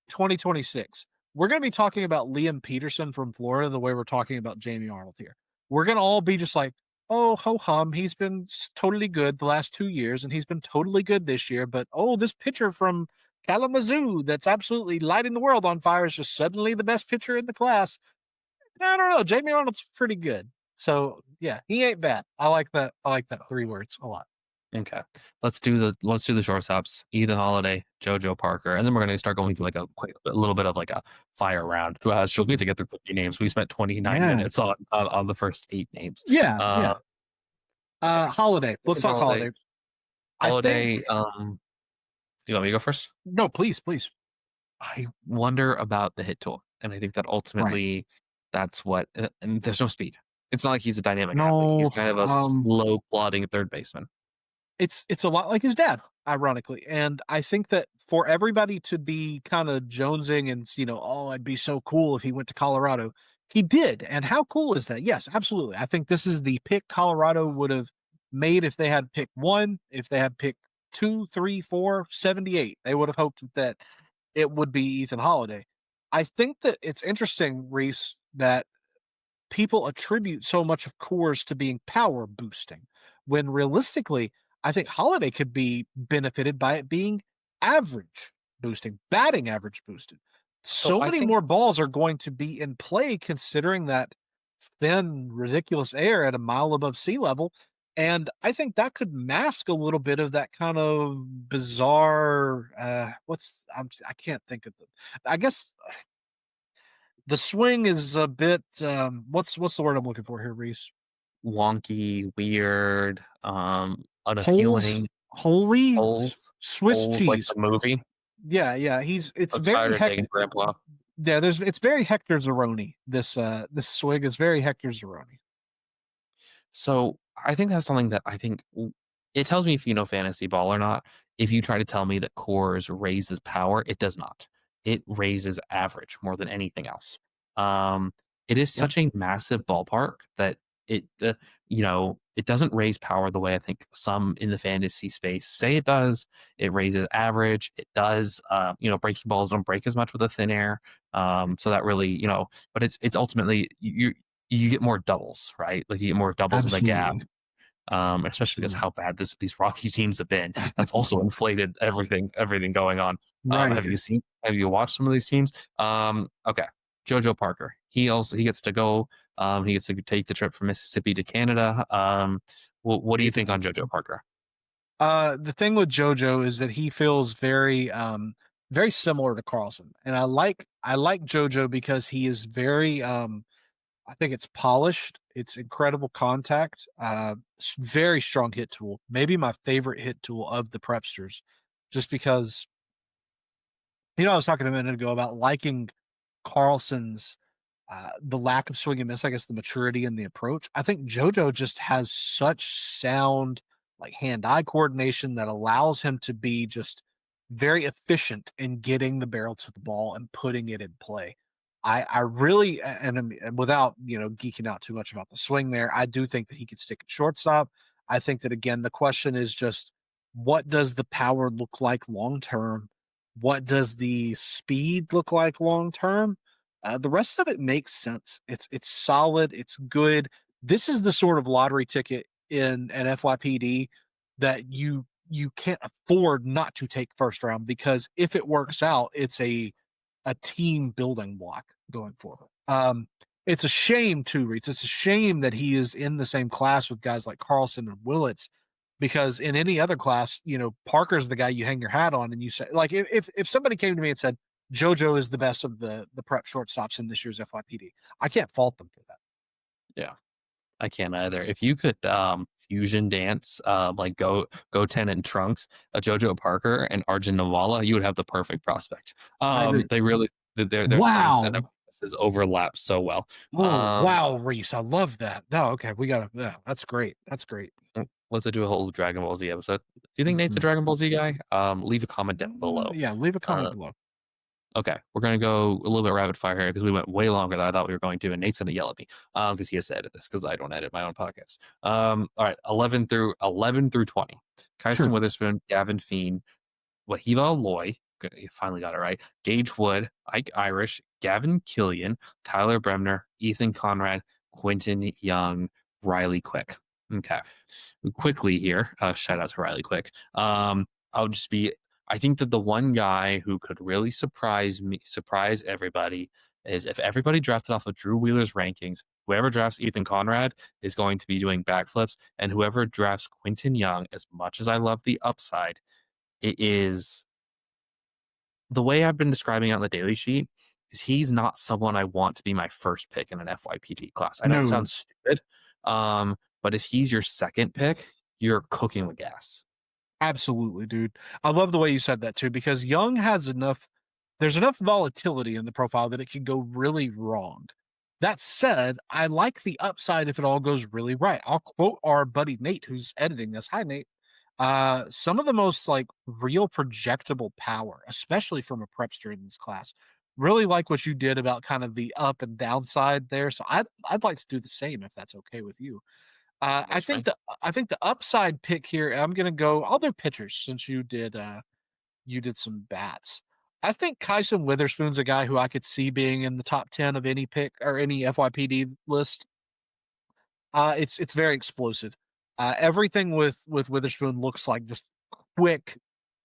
2026. We're going to be talking about Liam Peterson from Florida the way we're talking about Jamie Arnold here. We're going to all be just like, oh, ho hum, he's been totally good the last 2 years, and he's been totally good this year. But, this pitcher from Kalamazoo that's absolutely lighting the world on fire is just suddenly the best pitcher in the class. I don't know. Jamie Arnold's pretty good. So, yeah, he ain't bad. I like that 3 words a lot. Okay, let's do the shortstops. Ethan Holiday, JoJo Parker, and then we're gonna start going through a little bit of like a fire round. She'll get to get through 50 names. We spent 29 minutes on the first 8 names. Holiday. Let's talk Holiday. Holiday. Do you want me to go first? No, please. I wonder about the hit tool, and I think that ultimately that's what. And there's no speed. It's not like he's a dynamic athlete. He's kind of a slow plodding third baseman. It's a lot like his dad. ironically. And I think that for everybody to be kind of jonesing and, oh, it'd be so cool if he went to Colorado. He did. And how cool is that? Yes, absolutely. I think this is the pick Colorado would have made if they had pick 1, if they had pick 2, 3, 4, 78. They would have hoped that it would be Ethan Holiday. I think that it's interesting, Rhys, that people attribute so much of Coors to being power boosting, when realistically, I think Holiday could be benefited by it being average boosting, batting average boosted. So So I many think more balls are going to be in play considering that thin, ridiculous air at a mile above sea level. And I think that could mask a little bit of that kind of bizarre. I can't think of them. I guess the swing is a bit. What's the word I'm looking for here, Reese? wonky, weird, Holes, unappealing. holy Swiss Holes like cheese. the movie. Yeah, yeah. It's I'm very tired of dating Grandpa. yeah. It's very Hector Zeroni. This swing is very Hector Zeroni. So I think that's something that it tells me if you know fantasy ball or not. If you try to tell me that cores raises power, it does not. It raises average more than anything else. Um, it is Yep, such a massive ballpark that it doesn't raise power the way I think some in the fantasy space say it does. It raises average. It does. Breaking balls don't break as much with a thin air. So that really, but it's ultimately you get more doubles, right? Like you get more doubles in the gap, absolutely. especially because Absolutely. how bad these Rocky teams have been. That's also inflated everything going on. Right. Have you watched some of these teams? Okay, JoJo Parker. He gets to go. He gets to take the trip from Mississippi to Canada. What do you think on JoJo Parker? The thing with JoJo is that he feels very similar to Carlson, and I like JoJo because he is very I think it's polished. It's incredible contact. Very strong hit tool. Maybe my favorite hit tool of the prepsters, just because I was talking a minute ago about liking Carlson's the lack of swing and miss, I guess the maturity and the approach. I think JoJo just has such sound like hand-eye coordination that allows him to be just very efficient in getting the barrel to the ball and putting it in play. I really and without geeking out too much about the swing there, I do think that he could stick at shortstop. I think that again the question is just what does the power look like long term? What does the speed look like long term? The rest of it makes sense. It's solid. It's good. This is the sort of lottery ticket in an FYPD that you can't afford not to take first round because if it works out, it's a team building block going forward. It's a shame too, Reeds. It's a shame that he is in the same class with guys like Carlson and Willits, because in any other class, Parker's the guy you hang your hat on, and you say like if somebody came to me and said JoJo is the best of the prep shortstops in this year's FYPD, I can't fault them for that. Yeah. I can't either. If you could fusion dance like go ten and Trunks, JoJo Parker and Arjun Navala, you would have the perfect prospect. I agree. They really their strengths and Wow. weaknesses overlap so well. Oh wow, Reese, I love that. No, okay, we got to. Yeah, that's great. That's great. Let's do a whole Dragon Ball Z episode. Do you think Nate's a Dragon Ball Z guy? Leave a comment down below. Yeah, leave a comment Uh, below. Okay, we're gonna go a little bit rapid fire here because we went way longer than I thought we were going to, and Nate's gonna yell at me because he has to edit this because I don't edit my own podcast. All right, 11 through 20. Kyson Sure. Witherspoon, Gavin Feen, Wahiva Loy, you finally got it right. Gage Wood, Ike Irish, Gavin Killian, Tyler Bremner, Ethan Conrad, Quentin Young, Riley Quick. Okay, quickly here. Shout out to Riley Quick. I'll just be I think that the one guy who could really surprise everybody, is if everybody drafted off of Drew Wheeler's rankings, whoever drafts Ethan Conrad is going to be doing backflips, and whoever drafts Quentin Young, as much as I love the upside, it is the way I've been describing it on the daily sheet is he's not someone I want to be my first pick in an FYPT class. I know it No, sounds stupid, but if he's your second pick, you're cooking with gas. absolutely, dude. I love the way you said that too, because Young has enough. There's enough volatility in the profile that it can go really wrong. That said, I like the upside if it all goes really right. I'll quote our buddy Nate, who's editing this. Hi, Nate. Some of the most like real projectable power, especially from a prepster in this class. Really like what you did about kind of the up and downside there. So I'd like to do the same if that's okay with you. I Works for think me. the upside pick here. I'm gonna go. I'll do pitchers since you did some bats. I think Kyson Witherspoon's a guy who I could see being in the top 10 of any pick or any FYPD list. It's very explosive. Everything with Witherspoon looks like just quick,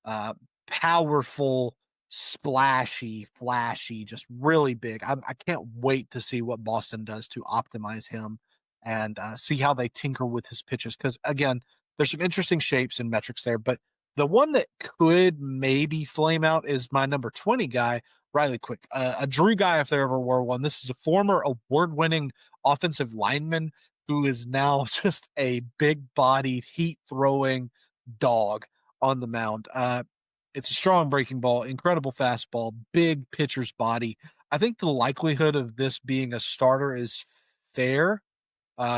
uh, powerful, splashy, flashy, just really big. I can't wait to see what Boston does to optimize him and see how they tinker with his pitches. Because again, there's some interesting shapes and metrics there, but the one that could maybe flame out is my number 20 guy, Riley Quick, a Drew guy if there ever were one. This is a former award-winning offensive lineman who is now just a big-bodied, heat-throwing dog on the mound. It's a strong breaking ball, incredible fastball, big pitcher's body. I think the likelihood of this being a starter is fair.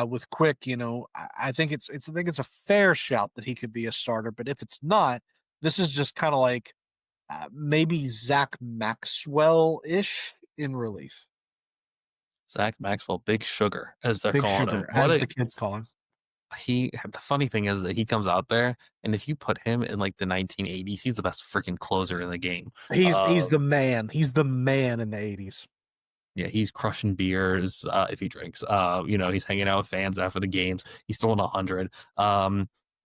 With Quick, I think it's a fair shout that he could be a starter. But if it's not, this is just kind of like maybe Zach Maxwell ish in relief. Zach Maxwell, Big Sugar, as they're Big calling him. Sugar, as the kids call him. The funny thing is that he comes out there, and if you put him in like the 1980s, he's the best freaking closer in the game. He's the man. He's the man in the 80s. Yeah, he's crushing beers if he drinks. He's hanging out with fans after the games. He's throwing 100.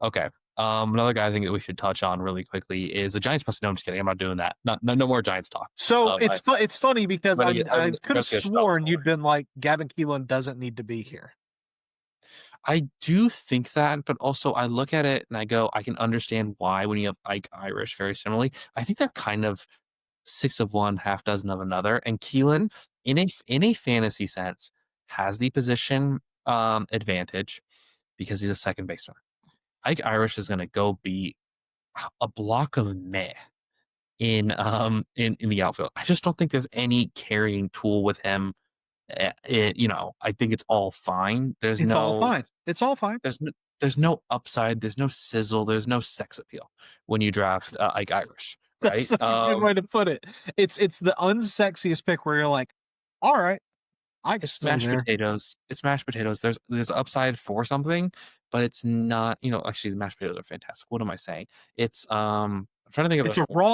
Okay. Another guy I think that we should touch on really quickly is the Giants. No, I'm just kidding. I'm not doing that. No more Giants talk. So it's funny because I could have sworn you'd been like Gavin Keelan doesn't need to be here. I do think that, but also I look at it and I go, I can understand why when you have Ike Irish very similarly. I think they're kind of 6 of one, half dozen of another. And Keelan, in a fantasy sense, has the position advantage because he's a second baseman. Ike Irish is going to go be a block of meh in the outfield. I just don't think there's any carrying tool with him. I think it's all fine. All fine. It's all fine. There's no upside. There's no sizzle. There's no sex appeal when you draft Ike Irish. Right? That's such a good way to put it. It's the unsexiest pick where you're like, all right, it's mashed potatoes. It's mashed potatoes. There's upside for something, but it's not. Actually, the mashed potatoes are fantastic. What am I saying? It's I'm trying to think of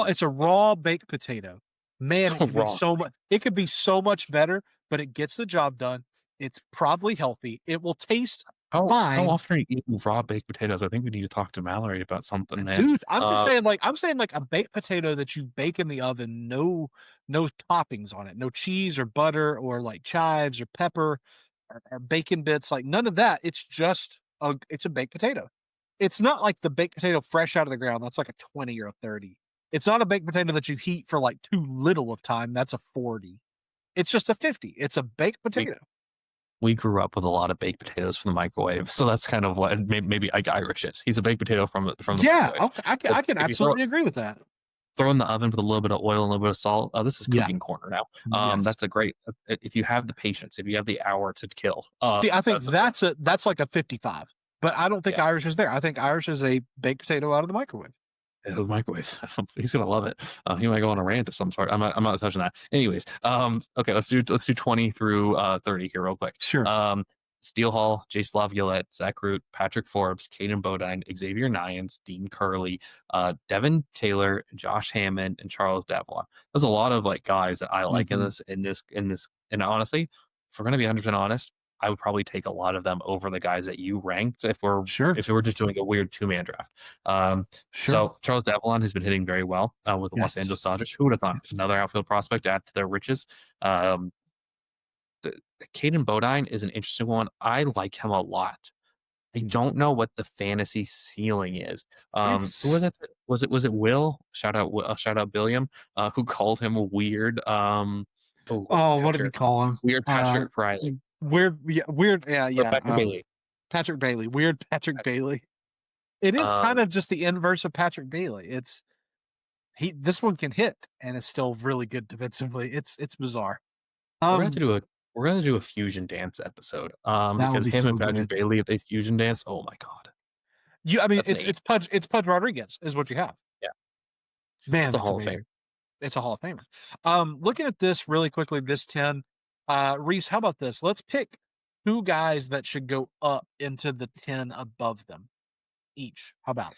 it's a raw baked potato. Man, it could be so much better, but it gets the job done. It's probably healthy. It will taste fine. How often are you eating raw baked potatoes? I think we need to talk to Mallory about something, man. Dude, I'm saying like a baked potato that you bake in the oven, no toppings on it, no cheese or butter or like chives or pepper or bacon bits, like none of that. It's just it's a baked potato. It's not like the baked potato fresh out of the ground. That's like a 20 or a 30. It's not a baked potato that you heat for like too little of time. That's a 40. It's just a 50. It's a baked potato. We grew up with a lot of baked potatoes from the microwave, so that's kind of what maybe Ike Irish is. He's a baked potato from the microwave. Okay, I can absolutely agree with that. Throw in the oven with a little bit of oil and a little bit of salt. This is cooking corner now. Yes. That's a great if you have the patience, if you have the hour to kill. See, I think that's like a 55. But I don't think Irish is there. I think Irish is a baked potato out of the microwave. The microwave. He's gonna love it. He might go on a rant of some sort. I'm not touching that. Anyways, okay, let's do 20 through 30 here real quick. Sure. Steel Hall, Jace Laviolette, Zach Root, Patrick Forbes, Caden Bodine, Xavier Nyans, Dean Curley, Devin Taylor, Josh Hammond, and Charles Davlon. There's a lot of like guys that I like in this. And honestly, if we're gonna be 100% honest, I would probably take a lot of them over the guys that you ranked if we're just doing a weird 2-man draft. So Charles Davlon has been hitting very well with the Los Angeles Dodgers. Who would have thought? Another outfield prospect add to their riches. Caden Bodine is an interesting one. I like him a lot. I don't know what the fantasy ceiling is. Who was it? Was it Will? Shout out Billiam, who called him a weird. What did we call him? Weird Patrick Riley. Weird. Patrick Bailey. Patrick Bailey. Weird Patrick Bailey. It is kind of just the inverse of Patrick Bailey. This one can hit and is still really good defensively. It's bizarre. We're gonna do a fusion dance episode. Because him and Patrick Bailey, if they fusion dance, oh my god. I mean, That's an 8. It's Pudge Rodriguez is what you have. Yeah, Man, that's a that's Hall of Fame. amazing. It's a Hall of Famer. Looking at this really quickly, this 10, Rhys, how about this? Let's pick 2 guys that should go up into the 10 above them each. How about?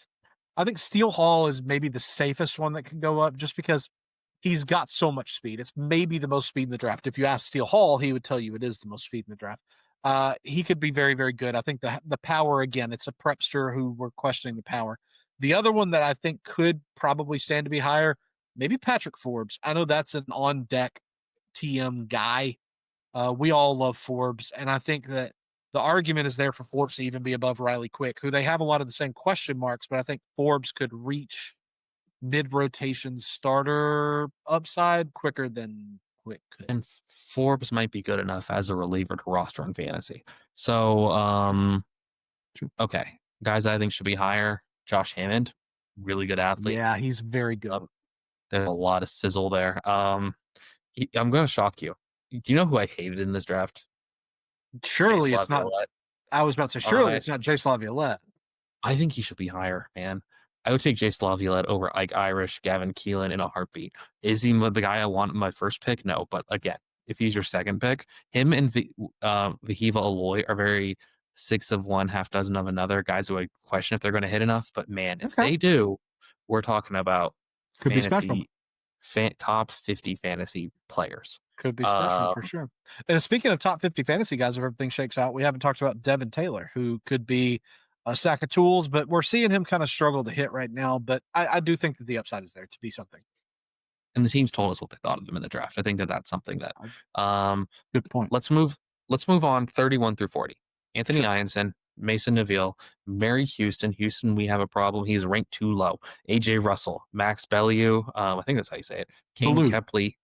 I think Steele Hall is maybe the safest one that can go up just because he's got so much speed. It's maybe the most speed in the draft. If you ask Steele Hall, he would tell you it is the most speed in the draft. He could be very, very good. I think the power, again, it's a prepster who we're questioning the power. The other one that I think could probably stand to be higher, maybe Patrick Forbes. I know that's an on deck TM guy. We all love Forbes, and I think that the argument is there for Forbes to even be above Riley Quick, who they have a lot of the same question marks, but I think Forbes could reach mid-rotation starter upside quicker than Quick could. And Forbes might be good enough as a reliever to roster in fantasy. So, okay. Guys that I think should be higher. Josh Hammond, really good athlete. Yeah, he's very good. There's a lot of sizzle there. I'm going to shock you. Do you know who I hated in this draft? Surely Jace it's not. Laviolette. I was about to say, surely it's not Jace Laviolette. I think he should be higher, man. I would take Jace Laviolette over Ike Irish, Gavin Keelan in a heartbeat. Is he the guy I want in my first pick? No, but again, if he's your second pick, him and Vahiva Aloy are very 6 of one, half dozen of another guys who I question if they're going to hit enough. But man, if they do, we're talking about Could be special. top 50 fantasy players. Could be special for sure. And speaking of top 50 fantasy guys, if everything shakes out, we haven't talked about Devin Taylor, who could be a sack of tools, but we're seeing him kind of struggle to hit right now. But I do think that the upside is there to be something. And the teams told us what they thought of him in the draft. I think that that's something that good point. Let's move on 31 through 40. Anthony Ianson, Mason Neville, Mary Houston. Houston, we have a problem. He's ranked too low. AJ Russell, Max Bellew. I think that's how you say it. Kane Kepley,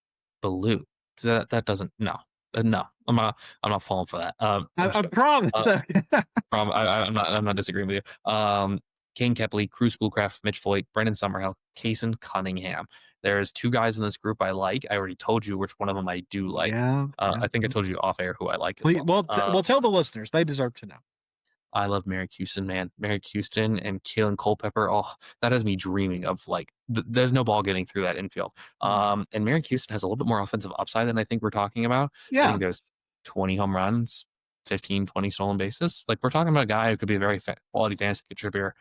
Bellew. That doesn't no. I'm not falling for that. I promise. I'm not disagreeing with you. Kane Kepley, Cruz Schoolcraft, Mitch Voigt, Brendan Summerhill, Kaysen Cunningham. There's 2 guys in this group I like. I already told you which one of them I do like. I think I told you off air who I like as well. Well, tell the listeners. They deserve to know. I love Merrick Houston, man. Merrick Houston and Keelan Culpepper. Oh, that has me dreaming of like there's no ball getting through that infield. And Merrick Houston has a little bit more offensive upside than I think we're talking about. Yeah. I think there's 20 home runs, 15, 20 stolen bases. Like we're talking about a guy who could be a very quality fantasy contributor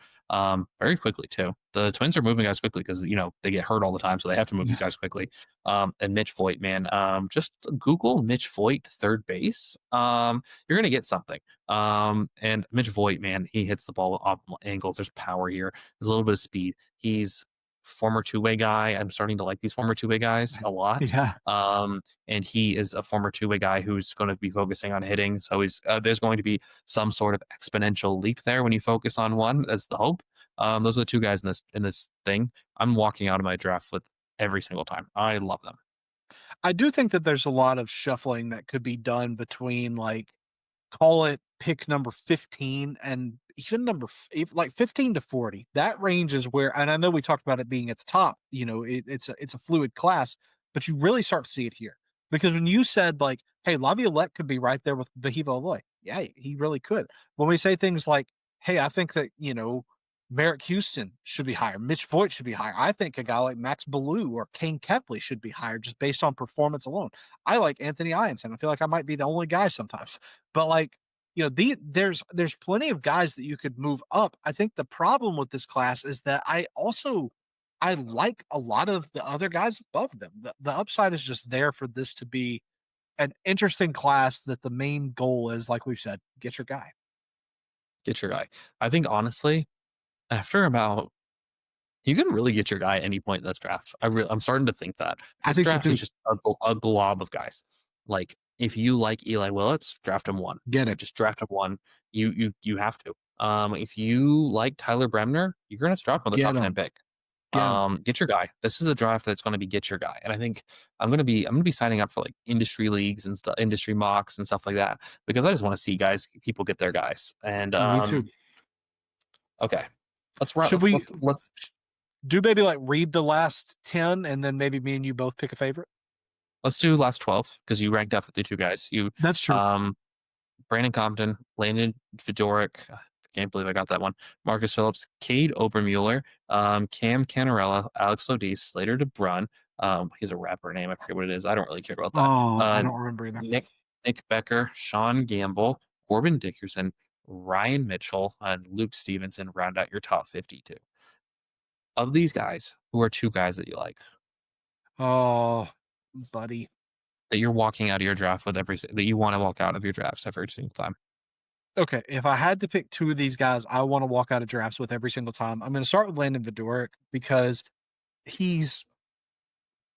very quickly too. The Twins are moving guys quickly because, they get hurt all the time. So they have to move these guys quickly. And Mitch Voigt, man, just Google Mitch Voigt third base. You're going to get something. And Mitch Voigt, man, he hits the ball with optimal angles. There's power here. There's a little bit of speed. He's former two-way guy. I'm starting to like these former two-way guys a lot. Yeah. And he is a former two-way guy who's going to be focusing on hitting. So he's there's going to be some sort of exponential leap there when you focus on one. That's the hope. Those are the 2 guys in this thing. I'm walking out of my draft with every single time. I love them. I do think that there's a lot of shuffling that could be done between call it pick number 15 and even like 15 to 40. That range is where, and I know we talked about it being at the top, it's a fluid class, but you really start to see it here. Because when you said hey, Laviolette could be right there with Vahiva Aloy. Yeah, he really could. When we say things like, hey, I think that, Merrick Houston should be higher. Mitch Voigt should be higher. I think a guy like Max Bellew or Kane Kepley should be higher just based on performance alone. I like Anthony Ianson. I feel like I might be the only guy sometimes. But there's plenty of guys that you could move up. I think the problem with this class is that I like a lot of the other guys above them. The upside is just there for this to be an interesting class that the main goal is, like we've said, get your guy. Get your guy. I think honestly, after about, you can really get your guy at any point in this draft. I'm starting to think that. I think draft is just a glob of guys. Like if you like Eli Willits, draft him 1. Get it. Just draft him 1. You have to. If you like Tyler Bremner, you're gonna draft him with a top 10 pick. Get your guy. This is a draft that's going to be get your guy. And I think I'm going to be signing up for industry leagues and stuff, industry mocks and stuff like that, because I just want to see people get their guys. And me too. Okay. Let's do maybe read the last 10 and then maybe me and you both pick a favorite? Let's do last 12 because you ranked up with the 2 guys. That's true. Brandon Compton, Landon Fedoric, Can't believe I got that one. Marcus Phillips, Cade Obermueller, Cam Canarella, Alex Lodis, Slater DeBrun. He's a rapper name. I forget what it is. I don't really care about that. Oh, I don't remember either. Nick Becker, Sean Gamble, Corbin Dickerson, Ryan Mitchell, and Luke Stevenson round out your top 52. Of these guys, who are two guys that you like, Oh, buddy. that you're walking out of your draft with that you want to walk out of your drafts every single time? Okay, if I had to pick two of these guys, I want to walk out of drafts with every single time. I'm going to start with Landon Vidoric because he's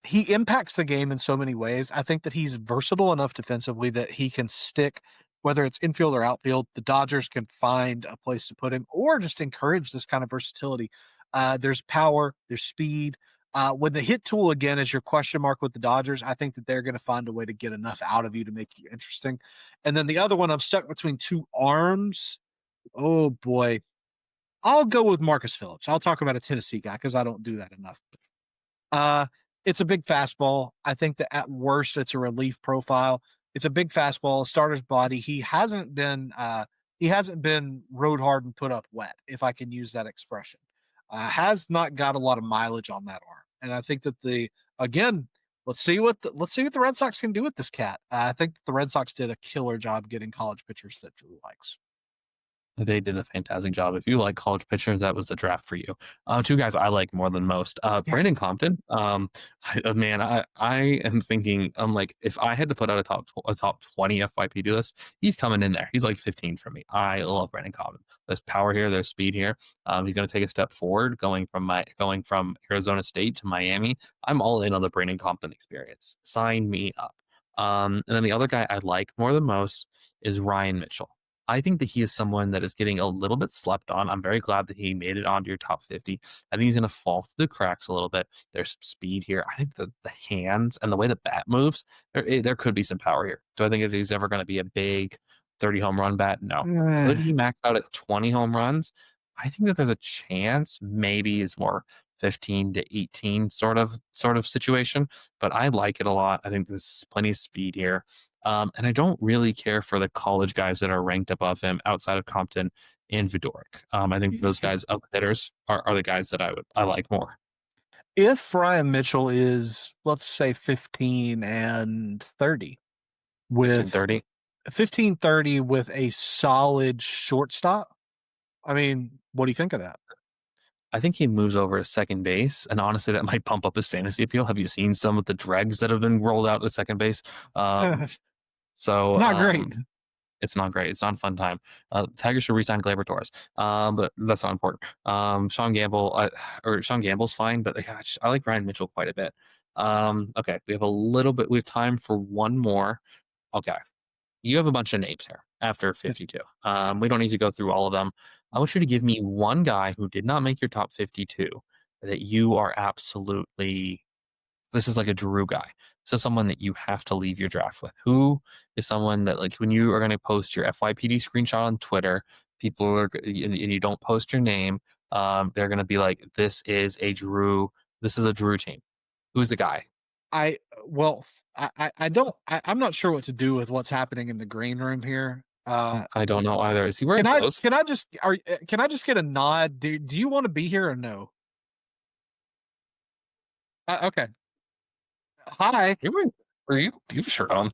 he impacts the game in so many ways. I think that he's versatile enough defensively that he can stick, whether it's infield or outfield. The Dodgers can find a place to put him or just encourage this kind of versatility. There's power, there's speed. When the hit tool again is your question mark with the Dodgers, I think that they're going to find a way to get enough out of you to make you interesting. And then the other one, I'm stuck between two arms. Oh boy, I'll go with Marcus Phillips. I'll talk about a Tennessee guy because I don't do that enough. Uh, it's a big fastball. I think that at worst it's a relief profile. It's a big fastball, starter's body. He hasn't been road hard and put up wet, if I can use that expression. Has not got a lot of mileage on that arm. And I think that let's see what the Red Sox can do with this cat. I think the Red Sox did a killer job getting college pitchers that Drew likes. They did a fantastic job. If you like college pitchers, that was the draft for you. Two guys I like more than most. Brandon Compton. Man, I am thinking. I'm like, if I had to put out a top 20 FYPD list, he's coming in there. He's like 15 for me. I love Brandon Compton. There's power here. There's speed here. He's going to take a step forward, going from Arizona State to Miami. I'm all in on the Brandon Compton experience. Sign me up. And then the other guy I like more than most is Ryan Mitchell. I think that he is someone that is getting a little bit slept on. I'm very glad that he made it onto your top 50. I think he's going to fall through the cracks a little bit. There's some speed here. I think the hands and the way the bat moves, there could be some power here. Do I think that he's ever going to be a big 30 home run bat? No. Could he max out at 20 home runs? I think that there's a chance. Maybe it's more 15 to 18 sort of situation, but I like it a lot. I think there's plenty of speed here. And I don't really care for the college guys that are ranked above him outside of Compton and Vidoric. I think those guys up hitters are the guys that I like more. If Ryan Mitchell is, let's say, 15 and 30 with 30. 15-30 with a solid shortstop, I mean, what do you think of that? I think he moves over to second base, and honestly, that might pump up his fantasy appeal. Have you seen some of the dregs that have been rolled out at second base? So It's not great. It's not great. It's not a fun time. Tigers should resign Gleyber Torres, but that's not important. Sean Gamble's fine, but I like Ryan Mitchell quite a bit. Okay, we have time for one more. Okay, you have a bunch of names here after 52. We don't need to go through all of them. I want you to give me one guy who did not make your top 52 that you are absolutely. This is like a Drew guy. So someone that you have to leave your draft with. Who is someone that, like, when you are going to post your FYPD screenshot on Twitter, people are and you don't post your name, they're going to be like, this is a Drew team. Who's the guy? I'm not sure what to do with what's happening in the green room here. I don't know either. Is he wearing clothes? Can I just get a nod? Do you want to be here or no? Okay. Hi. Do you have a shirt on?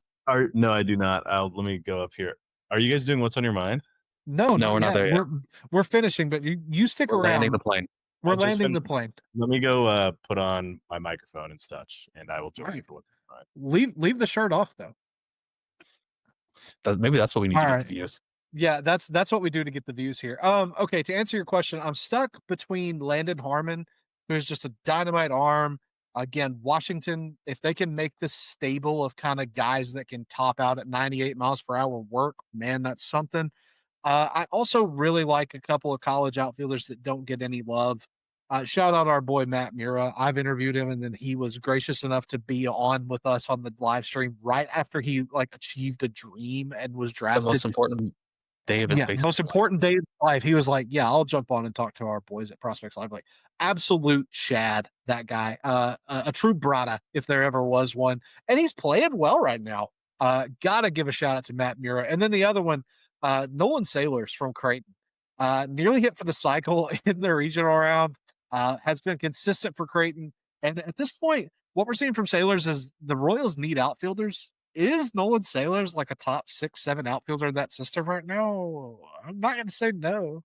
No, I do not. Let me go up here. Are you guys doing what's on your mind? No, we're not there yet. We're finishing, but you stick around. Landing the plane. We're landing the plane. Let me go put on my microphone and such, and I will join you for what's on your mind. Leave the shirt off though. Maybe that's what we need to get the views. Yeah, that's what we do to get the views here. Okay, to answer your question, I'm stuck between Landon Harmon, who's just a dynamite arm. Again, Washington, if they can make this stable of kind of guys that can top out at 98 miles per hour work, man, that's something. I also really like a couple of college outfielders that don't get any love. Shout out our boy Matt Mura. I've interviewed him, and then he was gracious enough to be on with us on the live stream right after he achieved a dream and was drafted. The most important day of his most important day of his life. He was like, "Yeah, I'll jump on and talk to our boys at Prospects Live." Like, absolute Chad, that guy, a true brata if there ever was one, and he's playing well right now. Gotta give a shout out to Matt Mura, and then the other one, Nolan Sailors from Creighton. nearly hit for the cycle in the regional round. Has been consistent for Creighton. And at this point, what we're seeing from Sailors is the Royals need outfielders. Is Nolan Sailors like a top 6, 7 outfielder in that system right now? I'm not going to say no.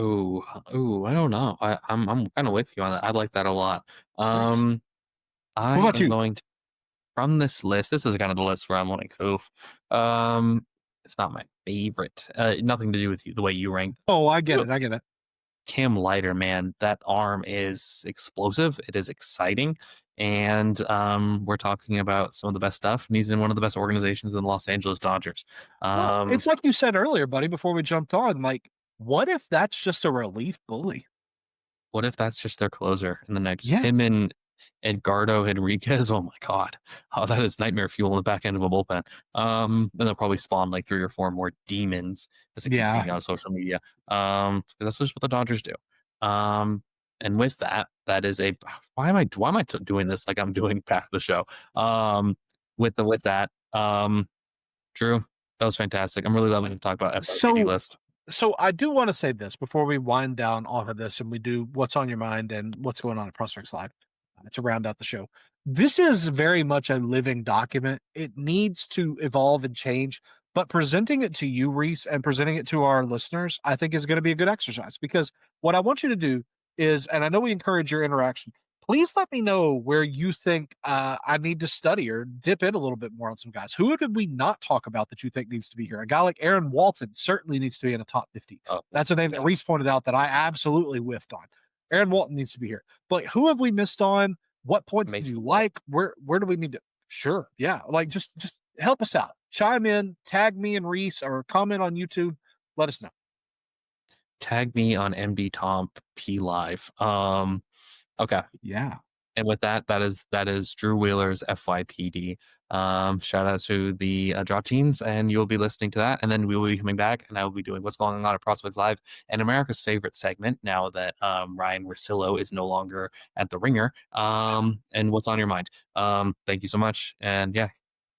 Ooh, ooh, I don't know. I'm kind of with you on that. I like that a lot. Nice. I What about am you? going to from this list. This is kind of the list where I'm like, oof. It's not my favorite. Nothing to do with you, the way you rank. Oh, I get it. I get it. Cam Leiter, man, that arm is explosive. It is exciting. And we're talking about some of the best stuff. And he's in one of the best organizations in the Los Angeles Dodgers. Well, Um, it's like you said earlier, buddy, before we jumped on. Like, what if that's just a relief bully? what if that's just their closer in the next Yeah. him and Edgardo Henriquez? Oh my god. Oh, that is nightmare fuel in the back end of a bullpen. Then they'll probably spawn like 3 or 4 more demons as I keep Yeah. seeing on social media. That's just what the Dodgers do. And with that, that is a why am I doing this like I'm doing back the show? With that, Drew, that was fantastic. I'm really loving to talk about FYPD So list. So I do want to say this before we wind down off of this and we do what's on your mind and what's going on at Prospects Live to round out the show. This is very much a living document. It needs to evolve and change, but presenting it to you, Rhys, and presenting it to our listeners, I think is going to be a good exercise because what I want you to do is, and I know we encourage your interaction, please let me know where you think I need to study or dip in a little bit more on some guys. Who did we not talk about that you think needs to be here? A guy like Aaron Walton certainly needs to be in a top 50. Oh, That's a name that Rhys pointed out that I absolutely whiffed on. Aaron Walton needs to be here. But who have we missed on? What points did you like? Where do we need to? Sure, yeah. Like just help us out. Chime in, tag me and Rhys, or comment on YouTube. Let us know. Tag me on MD Tomp P Live. Okay. Yeah. And with that, that is Drew Wheeler's FYPD. Shout out to the drop teams, and you'll be listening to that. And then we will be coming back, and I will be doing what's going on at Prospects Live and America's favorite segment now that Ryan Russillo is no longer at the Ringer. And what's on your mind? Thank you so much, and yeah,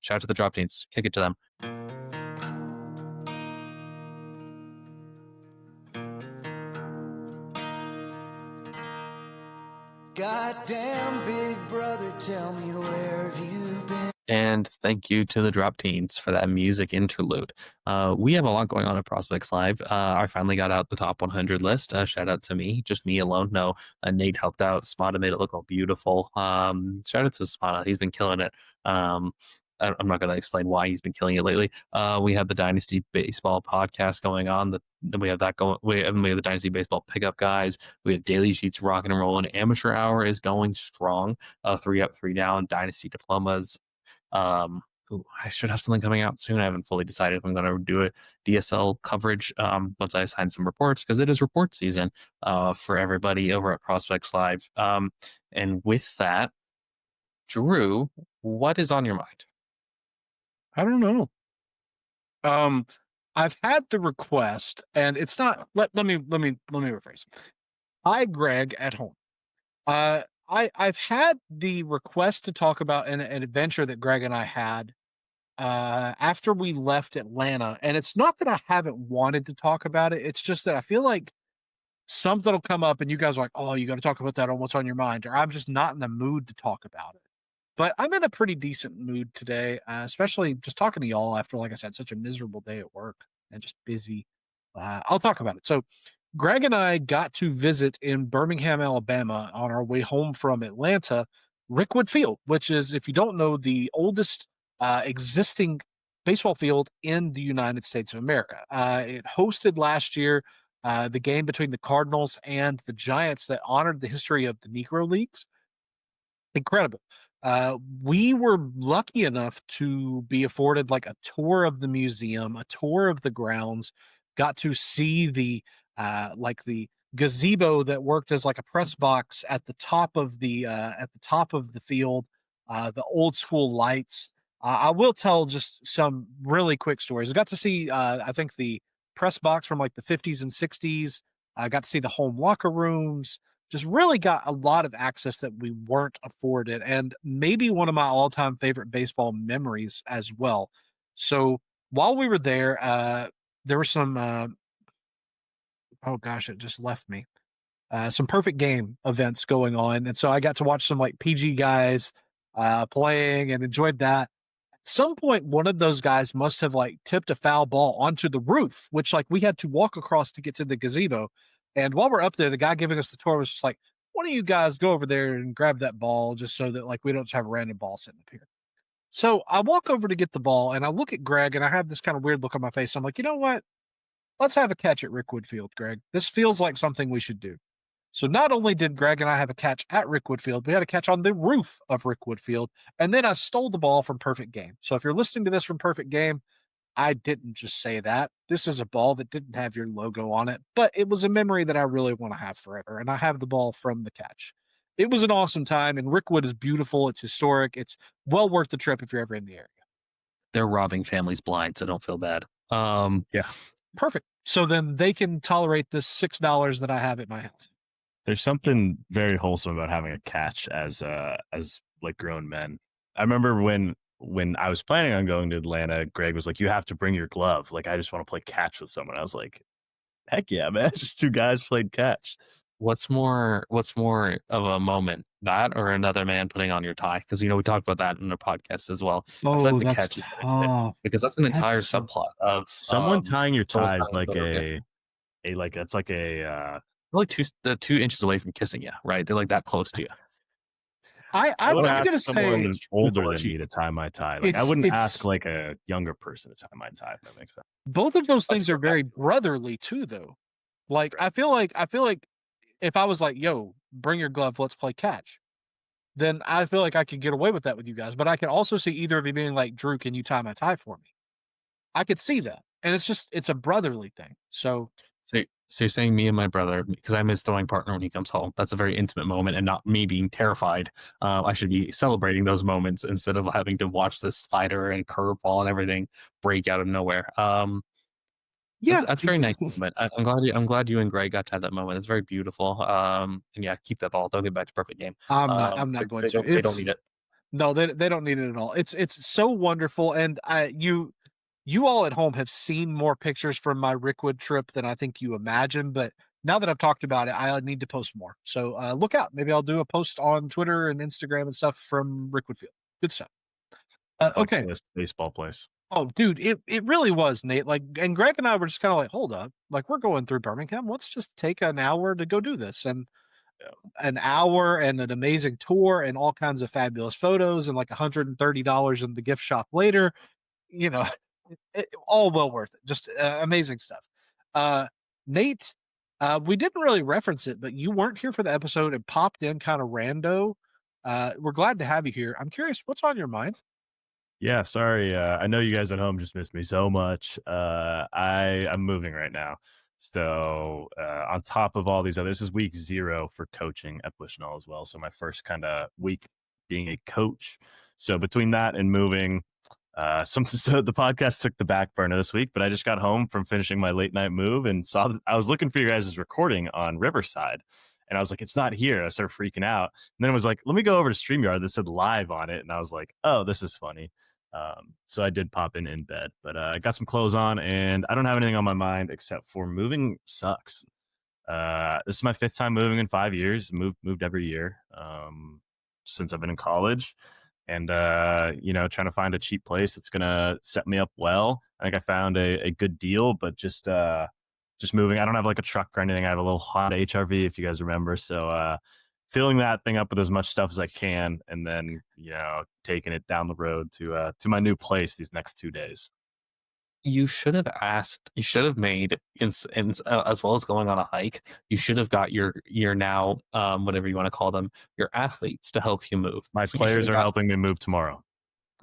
shout out to the drop teams. Kick it to them. Goddamn big brother, tell me where have you been? And thank you to the drop teens for that music interlude. We have a lot going on at Prospects Live. I finally got out the top 100 list. Shout out to me, just me alone. No, Nate helped out. Spada made it look all beautiful. Shout out to Spada. He's been killing it. I'm not going to explain why he's been killing it lately. We have the Dynasty Baseball podcast going on. Then we have that going. We have the Dynasty Baseball pickup guys. We have Daily Sheets rocking and rolling. Amateur Hour is going strong. 3 up, 3 down. Dynasty Diplomas. I should have something coming out soon. I haven't fully decided if I'm going to do a DSL coverage once I sign some reports, because it is report season for everybody over at Prospects Live. And with that, Drew, what is on your mind? I don't know. I've had the request, and it's not. Let me rephrase. Hi, Greg at home. I've had the request to talk about an adventure that Greg and I had after we left Atlanta, and it's not that I haven't wanted to talk about it. It's just that I feel like something will come up, and you guys are like, "Oh, you got to talk about that on what's on your mind," or I'm just not in the mood to talk about it. But I'm in a pretty decent mood today, especially just talking to y'all after, like I said, such a miserable day at work and just busy. I'll talk about it. So, Greg and I got to visit in Birmingham, Alabama on our way home from Atlanta, Rickwood Field, which is, if you don't know, the oldest existing baseball field in the United States of America. It hosted last year the game between the Cardinals and the Giants that honored the history of the Negro Leagues. Incredible. We were lucky enough to be afforded like a tour of the museum, a tour of the grounds, got to see the gazebo that worked as like a press box at the top of the field, the old school lights. I will tell just some really quick stories. I got to see I think the press box from like the 50s and 60s. I got to see the home locker rooms. Just really got a lot of access that we weren't afforded, and maybe one of my all-time favorite baseball memories as well. So while we were there, there were some oh gosh, it just left me. Some perfect game events going on, and so I got to watch some like PG guys playing and enjoyed that. At some point, one of those guys must have like tipped a foul ball onto the roof, which like we had to walk across to get to the gazebo. And while we're up there, the guy giving us the tour was just like, "One of you guys go over there and grab that ball, just so that like we don't just have a random ball sitting up here." So I walk over to get the ball, and I look at Greg, and I have this kind of weird look on my face. I'm like, you know what? Let's have a catch at Rickwood Field, Greg. This feels like something we should do. So not only did Greg and I have a catch at Rickwood Field, we had a catch on the roof of Rickwood Field, and then I stole the ball from Perfect Game. So if you're listening to this from Perfect Game, I didn't just say that. This is a ball that didn't have your logo on it, but it was a memory that I really want to have forever, and I have the ball from the catch. It was an awesome time, and Rickwood is beautiful. It's historic. It's well worth the trip if you're ever in the area. They're robbing families blind, so don't feel bad. Yeah. Perfect. So then they can tolerate this $6 that I have at my house. There's something very wholesome about having a catch as like grown men. I remember when I was planning on going to Atlanta, Greg was like, "You have to bring your glove." Like, I just want to play catch with someone. I was like, "Heck yeah, man!" Just two guys played catch. What's more of a moment, that or another man putting on your tie? Because we talked about that in the podcast as well. I feel like the catch is tough. because that's an entire Catch is so- subplot of Someone tying your those tie is times like over it's like a they're like 2 inches away from kissing you, right? They're like that close to you. I'm I would ask gonna someone say older than me to tie my tie. Like, I wouldn't ask like a younger person to tie my tie, if that makes sense. both of those things are very brotherly too, though. Like I feel like if I was like, "Yo, bring your glove, let's play catch," then I feel like I could get away with that with you guys. But I can also see either of you being like, "Drew, can you tie my tie for me?" I could see that, and it's a brotherly thing. So So you're saying me and my brother, because I'm his throwing partner when he comes home. That's a very intimate moment, and not me being terrified. I should be celebrating those moments instead of having to watch this spider and curveball and everything break out of nowhere. That's very nice moment. I'm glad you and Greg got to have that moment. It's very beautiful. And yeah, keep that ball. Don't get back to perfect game. I'm not going to. They don't need it. No, they don't need it at all. It's so wonderful, and you all at home have seen more pictures from my Rickwood trip than I think you imagine. But now that I've talked about it, I need to post more. So look out. Maybe I'll do a post on Twitter and Instagram and stuff from Rickwood Field. Good stuff. Okay. Baseball place. Oh, dude, it really was, Nate. Like, and Greg and I were just kind of like, hold up, like we're going through Birmingham. Let's just take an hour to go do this, and an hour and an amazing tour and all kinds of fabulous photos and like $130 in the gift shop later. All well worth it. Just amazing stuff. Nate, we didn't really reference it, but you weren't here for the episode and popped in kind of rando. We're glad to have you here. I'm curious, what's on your mind? Yeah, sorry. I know you guys at home just missed me so much. I'm moving right now. So on top of all these others, this is week 0 for coaching at Bushnell as well. So my first kind of week being a coach. So between that and moving, so the podcast took the back burner this week, but I just got home from finishing my late night move and saw that I was looking for you guys' recording on Riverside. And I was like, it's not here. I started freaking out. And then it was like, let me go over to StreamYard that said live on it. And I was like, oh, this is funny. So I did pop in bed, but I got some clothes on and I don't have anything on my mind except for moving sucks. This is my 5th time moving in 5 years. Moved every year since I've been in college. And, trying to find a cheap place that's going to set me up well. I think I found a good deal, but just moving. I don't have like a truck or anything. I have a little Honda HRV, if you guys remember. So filling that thing up with as much stuff as I can, and then taking it down the road to my new place these next 2 days. You should have asked. You should have made, as well as going on a hike. You should have got your now whatever you want to call them, your athletes to help you move. My players are helping me move tomorrow.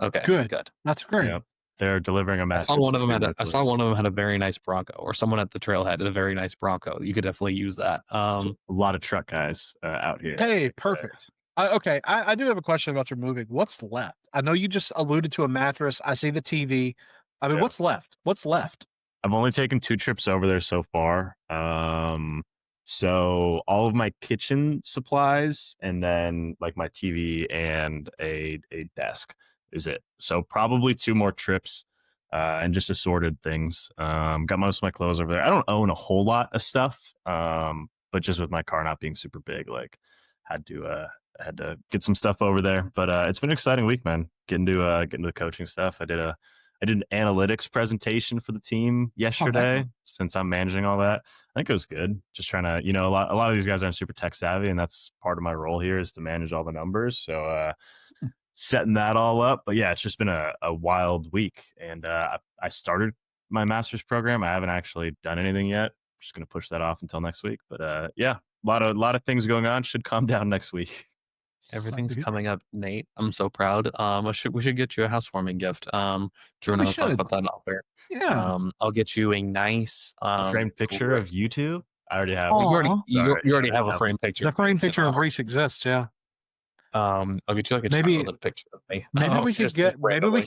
Okay, good. That's great. Yep. They're delivering a match. I saw one of them had a very nice Bronco, or someone at the trailhead had a very nice Bronco. You could definitely use that. So a lot of truck guys out here. Hey, perfect. Okay, I do have a question about your moving. What's left? I know you just alluded to a mattress. I see the TV. I mean, what's left? What's left? I've only taken 2 trips over there so far. So all of my kitchen supplies and then like my TV and a desk is it. So probably 2 more trips. and just assorted things. Got most of my clothes over there. I don't own a whole lot of stuff, but just with my car not being super big, like had to get some stuff over there. But it's been an exciting week, man. Getting to the coaching stuff. I did an analytics presentation for the team yesterday, since I'm managing all that. I think it was good. Just trying to, a lot of these guys aren't super tech savvy, and that's part of my role here is to manage all the numbers. So setting that all up. But yeah, it's just been a wild week. And I started my master's program. I haven't actually done anything yet. Just going to push that off until next week. But yeah, a lot of things going on. Should calm down next week. Everything's coming up, Nate. I'm so proud. We should get you a housewarming gift. Drew and I will talk about that off air. Yeah. I'll get you a nice framed picture of you two. I already have. You already have a framed picture. The framed picture of Rhys exists. Yeah. I'll get you like a childhood picture of me. Maybe we could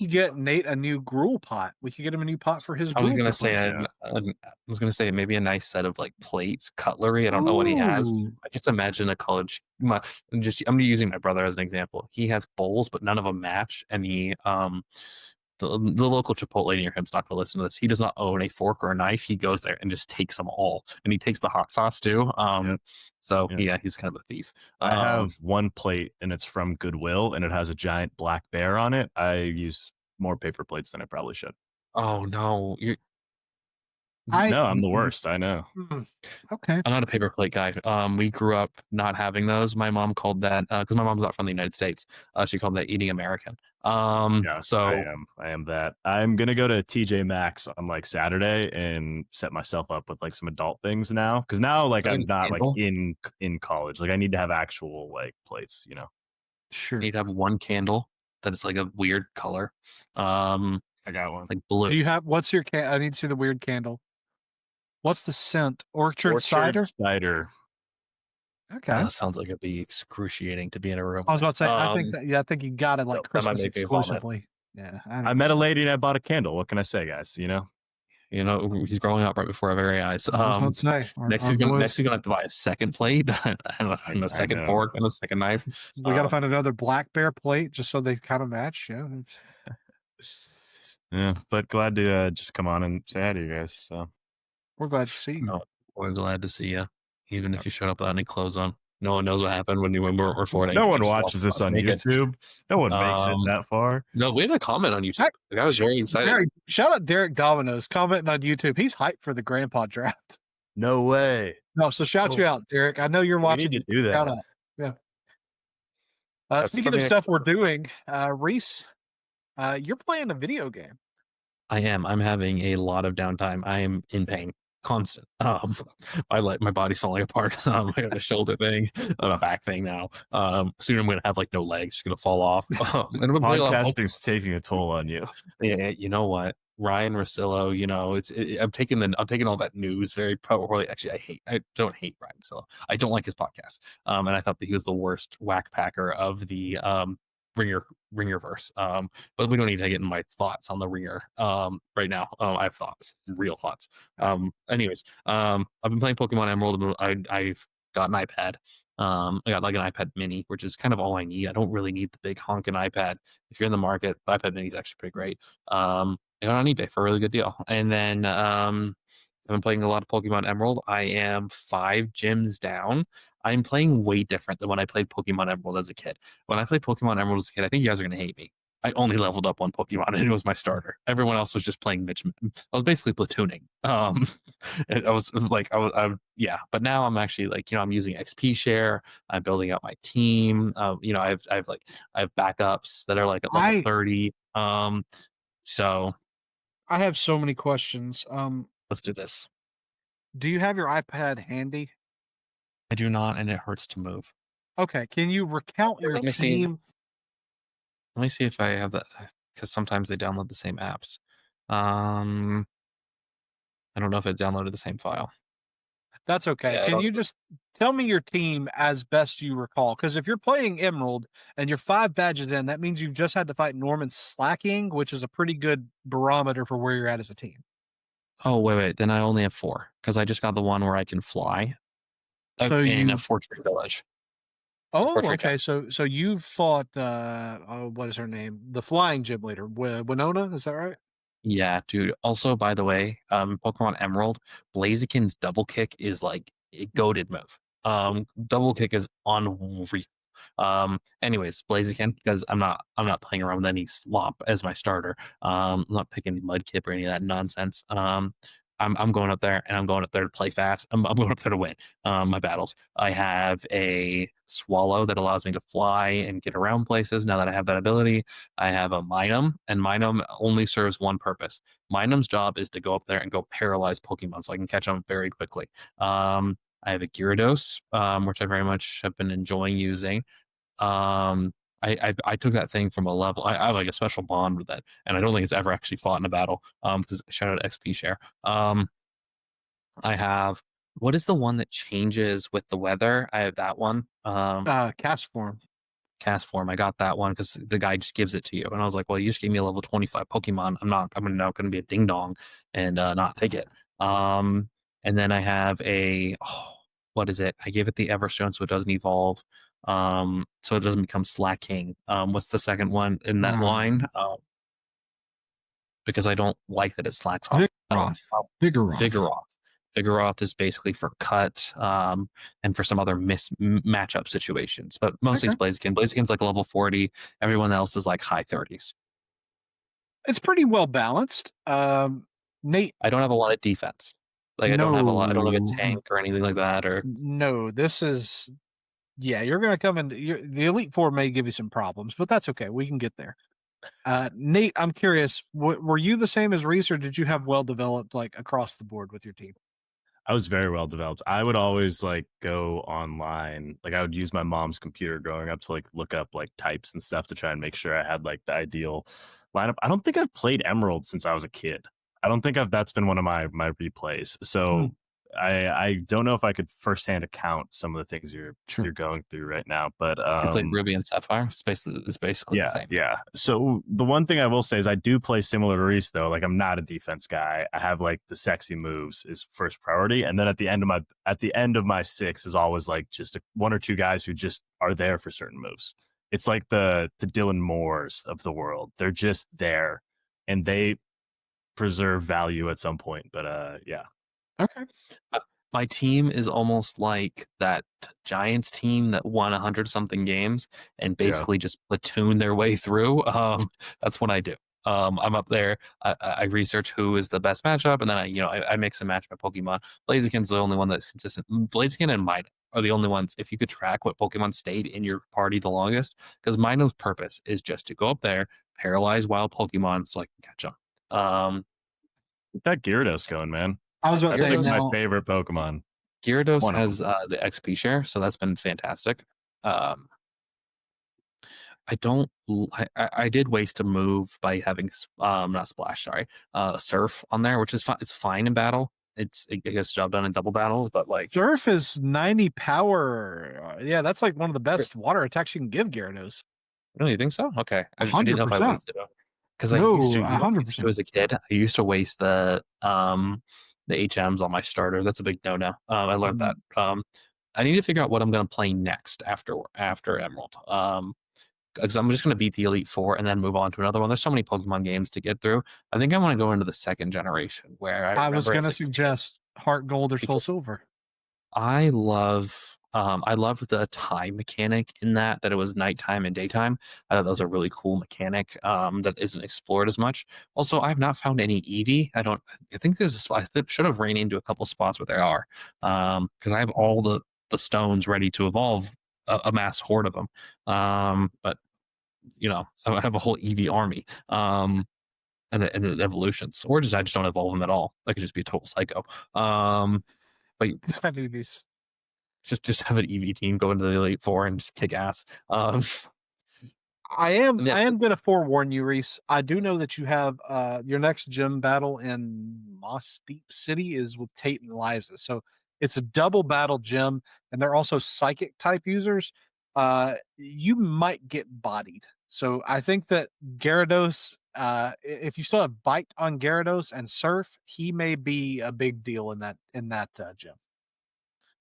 get Nate a new gruel pot. We could get him a new pot for his gruel. I was gonna say maybe a nice set of like plates, cutlery. I don't know what he has. I just imagine a college. I'm using my brother as an example. He has bowls, but none of them match. And the local Chipotle near him's not going to listen to this. He does not own a fork or a knife. He goes there and just takes them all, and he takes the hot sauce too. So yeah, he's kind of a thief. I have one plate, and it's from Goodwill, and it has a giant black bear on it. I use more paper plates than I probably should. Oh no, I'm the worst. I know. Okay. I'm not a paper plate guy. We grew up not having those. My mom called that because my mom's not from the United States. She called that eating American. So I am that. I'm gonna go to TJ Maxx on like Saturday and set myself up with like some adult things now. Because now like I'm not like in college. Like I need to have actual like plates. Sure. You need to have one candle that is like a weird color. I got one. Like blue. Do you have? What's your? I need to see the weird candle. What's the scent? Orchard cider. Cider. Okay. That sounds like it'd be excruciing to be in a room. I was about to say. I think you got it like Christmas exclusively. Yeah. I met a lady and I bought a candle. What can I say, guys? He's growing up right before our very eyes. Next he's gonna have to buy a second plate and a second fork and a second knife. We got to find another black bear plate just so they kind of match. Yeah. Yeah, but glad to just come on and say hi to you guys. So we're glad to see you. No, we're glad to see you, even if you showed up without any clothes on. No one knows what happened when we're recording. No one watches this on YouTube. No one makes it that far. No, we had a comment on YouTube. I was very excited. Shout out Derek Domino's commenting on YouTube. He's hyped for the grandpa draft. No way. No, so shout you out, Derek. I know you're watching. We need to do that. Shout out. Yeah. Speaking of stuff we're doing, Rhys, you're playing a video game. I am. I'm having a lot of downtime. I am in pain. Constant. My body's falling apart. I got a shoulder thing, a back thing now. Soon I'm gonna have like no legs, just gonna fall off. And podcasting's taking a toll on you. Yeah, you know what? Ryan Russillo, I'm taking all that news very poorly. Actually, I don't hate Ryan Russillo. I don't like his podcast. And I thought that he was the worst whack packer of the Ringer verse. But we don't need to get in my thoughts on the Ringer right now. I have thoughts, real thoughts. Anyways, I've been playing Pokemon Emerald. I've got an iPad. I got like an iPad mini, which is kind of all I need. I don't really need the big honking iPad. If you're in the market, the iPad mini is actually pretty great. I got on eBay for a really good deal. And then I've been playing a lot of Pokemon Emerald. I am 5 gyms down. I'm playing way different than when I played Pokemon Emerald as a kid. When I played Pokemon Emerald as a kid, I think you guys are going to hate me. I only leveled up one Pokemon, and it was my starter. Everyone else was just playing I was basically platooning. But now I'm actually I'm using XP share. I'm building out my team. I have backups that are like at level 30. So I have so many questions. Let's do this. Do you have your iPad handy? I do not, and it hurts to move. Okay, can you recount your team? Let me see if I have that, because sometimes they download the same apps. I don't know if it downloaded the same file. That's okay. Yeah, can you just tell me your team as best you recall? Because if you're playing Emerald and you're 5 badges in, that means you've just had to fight Norman Slacking, which is a pretty good barometer for where you're at as a team. Oh, wait. Then I only have 4, because I just got the one where I can fly. So in a Fortress Village. Oh, okay. So you've fought what is her name? The flying gym leader, Winona. Is that right? Yeah, dude. Also, by the way, Pokemon Emerald, Blaziken's double kick is like a goated move. Double kick is unreal. Anyways, Blaziken, because I'm not playing around with any slop as my starter. I'm not picking Mudkip or any of that nonsense. I'm going up there and I'm going up there to play fast. I'm going up there to win my battles. I have a Swallow that allows me to fly and get around places. Now that I have that ability, I have a Minun, and Minun only serves one purpose. Minum's job is to go up there and go paralyze Pokemon, so I can catch them very quickly. I have a Gyarados, which I very much have been enjoying using. Um, I took that thing from a level. I have like a special bond with it, and I don't think it's ever actually fought in a battle. Because shout out XP share. I have what is the one that changes with the weather? I have that one. Cast form. Cast form. I got that one because the guy just gives it to you, and I was like, well, you just gave me a level 25 Pokemon. I'm not going to be a ding dong and not take it. And then I have a what is it? I gave it the Everstone so it doesn't evolve. So it doesn't become slacking. What's the second one in that line? Because I don't like that it slacks off. Vigoroth. Vigoroth is basically for cut, and for some other matchup situations, but mostly it's Blaziken. Blaziken's like level 40. Everyone else is like high 30s. It's pretty well balanced. Nate, I don't have a lot of defense. Like I don't have a lot. I don't have a tank or anything like that. Or no, this is you're gonna come in. The Elite Four may give you some problems, but that's okay. We can get there. Nate, I'm curious. Were you the same as Rhys, or did you have well developed like across the board with your team? I was very well developed. I would always like go online. Like I would use my mom's computer growing up to like look up like types and stuff to try and make sure I had like the ideal lineup. I don't think I've played Emerald since I was a kid. I don't think that's been one of my replays. So I don't know if I could firsthand account some of the things you're going through right now, but you played Ruby and Sapphire. It's basically the same. Yeah. So the one thing I will say is I do play similar to Rhys though. Like I'm not a defense guy. I have like the sexy moves is first priority, and then at the end of my 6 is always like just one or two guys who just are there for certain moves. It's like the Dylan Moores of the world. They're just there, and they preserve value at some point. But yeah. Okay. My team is almost like that Giants team that won 100-something games and basically just platoon their way through. That's what I do. I'm up there. I research who is the best matchup, and then I mix and match my Pokemon. Blaziken's the only one that's consistent. Blaziken and Minun are the only ones. If you could track what Pokemon stayed in your party the longest, because Minun's purpose is just to go up there, paralyze wild Pokemon so I can catch them. Get that Gyarados going, man. I was about to say, my favorite Pokemon. Gyarados has the XP share, so that's been fantastic. I did waste a move by having not Splash, sorry, Surf on there, which is fine. It's fine in battle. It gets the job done in double battles, but like Surf is 90 power. Yeah, that's like one of the best water attacks you can give Gyarados. Really, you think so? Okay, I 100%. didn't know if I wasted it because I used to as a kid. I used to waste the HMs on my starter. That's a big no-no. I learned that. I need to figure out what I'm going to play next after Emerald. Because I'm just going to beat the Elite Four and then move on to another one. There's so many Pokemon games to get through. I think I want to go into the second generation where I was going to suggest Heart Gold or Soul Silver. I love the time mechanic in that it was nighttime and daytime. I thought that was a really cool mechanic that isn't explored as much. Also, I've not found any Eevee. I think there's a spot. I should have ran into a couple spots where there are because I have all the stones ready to evolve a mass horde of them. But so I have a whole Eevee army. And the evolutions, or I just don't evolve them at all. I could just be a total psycho. But just have an EV team go into the Elite Four and just kick ass. I am going to forewarn you, Rhys. I do know that you have your next gym battle in Moss Deep City is with Tate and Liza. So it's a double battle gym, and they're also psychic type users. You might get bodied. So I think that Gyarados, if you still have Bite on Gyarados and Surf, he may be a big deal in that gym.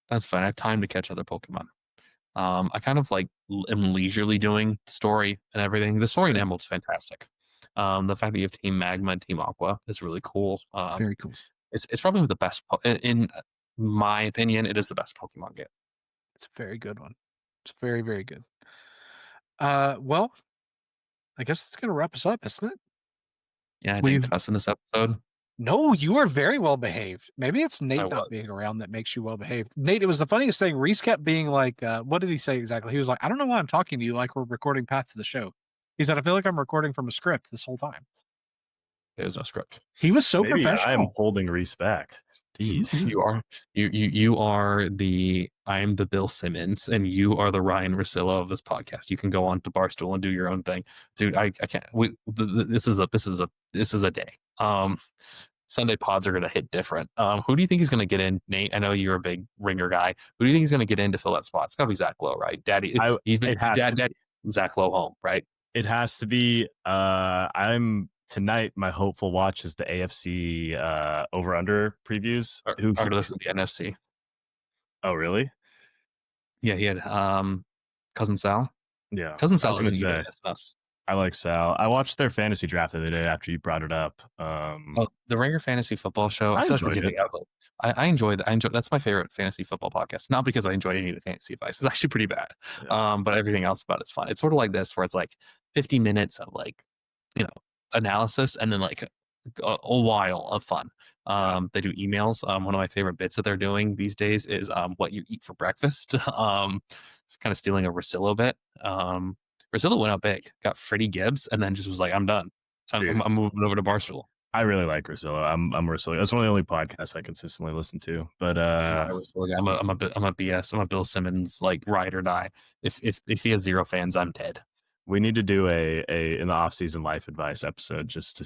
That's fine. I have time to catch other Pokemon. I kind of am leisurely doing the story and everything. The story in Emerald's fantastic. The fact that you have Team Magma and Team Aqua is really cool. Very cool. It's probably the best, in my opinion, it is the best Pokemon game. It's a very good one. It's very, very good. Well, I guess that's gonna wrap us up, isn't it? Yeah, I We've- didn't cuss in this episode. No, you are very well behaved. Maybe it's Nate I not was. being around that makes you well behaved. Nate, it was the funniest thing. Rhys kept being like, what did he say exactly? He was like, I don't know why I'm talking to you like we're recording Path to the Show. He said, I feel like I'm recording from a script this whole time. There's no script. He was so Maybe professional. I am holding Rhys back. Jeez. You are I'm the Bill Simmons, and you are the Ryan Russillo of this podcast. You can go on to Barstool and do your own thing, dude. I can't. This is a day. Sunday pods are gonna hit different. Who do you think is gonna get in, Nate? I know you're a big ringer guy. Who do you think is gonna get in to fill that spot? It's gotta be Zach Lowe, right? Daddy, Daddy, Zach Lowe home, right? It has to be. Tonight, my hopeful watch is the AFC over under previews. Who this is the NFC? Oh, really? Yeah, he had Cousin Sal. Yeah, Cousin Sal's gonna be us. I like Sal. I watched their fantasy draft the other day after you brought it up. The Ringer Fantasy Football Show. I feel like we're enjoyed giving out. I enjoy that. That's my favorite fantasy football podcast. Not because I enjoy any of the fantasy advice. It's actually pretty bad. Yeah. But everything else about it's fun. It's sort of like this, where it's like 50 minutes of analysis and then like a while of fun. They do emails. One of my favorite bits that they're doing these days is what you eat for breakfast. Kind of stealing a Russillo bit. Russillo went out big, got Freddie Gibbs, and then just was like, I'm done. I'm moving over to Barstool. I really like Russillo. I'm Russillo. That's one of the only podcasts I consistently listen to. But I'm a BS. I'm a Bill Simmons like ride or die. If he has zero fans, I'm dead. We need to do a in the off season life advice episode just to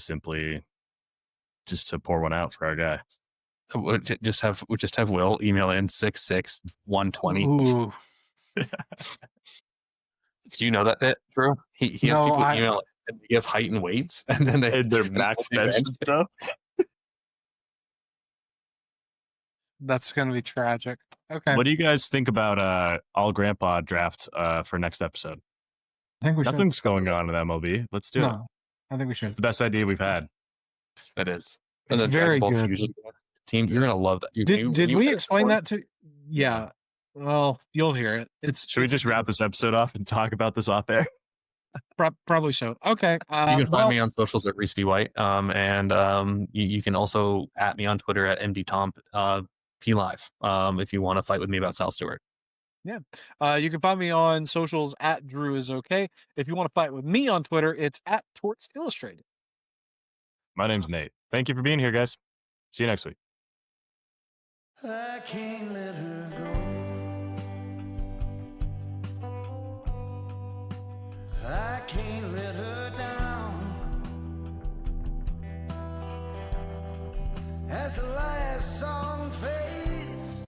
pour one out for our guy. We'll just have Will email in 66120. Ooh. Do you know that bit, Drew? He has people email and give height and weights, and then they their max bench stuff. That's gonna be tragic. Okay. What do you guys think about all grandpa draft for next episode? I think we Nothing's going on in MLB. Let's do it. I think we should. It's the best idea we've had. That is. It's and the very Dragon Ball good. Fusion team, you're gonna love that. Did we explain that to? Yeah. Well, you'll hear it. Should we just wrap this episode off and talk about this off air? Probably so. Okay. You can find me on socials at Rhys White, and you can also at me on Twitter at MDTomp PLive if you want to fight with me about Sal Stewart. Yeah. You can find me on socials at drewisokay. If you want to fight with me on Twitter, it's at Torts Illustrated. My name's Nate. Thank you for being here, guys. See you next week. I can't let her go. I can't let her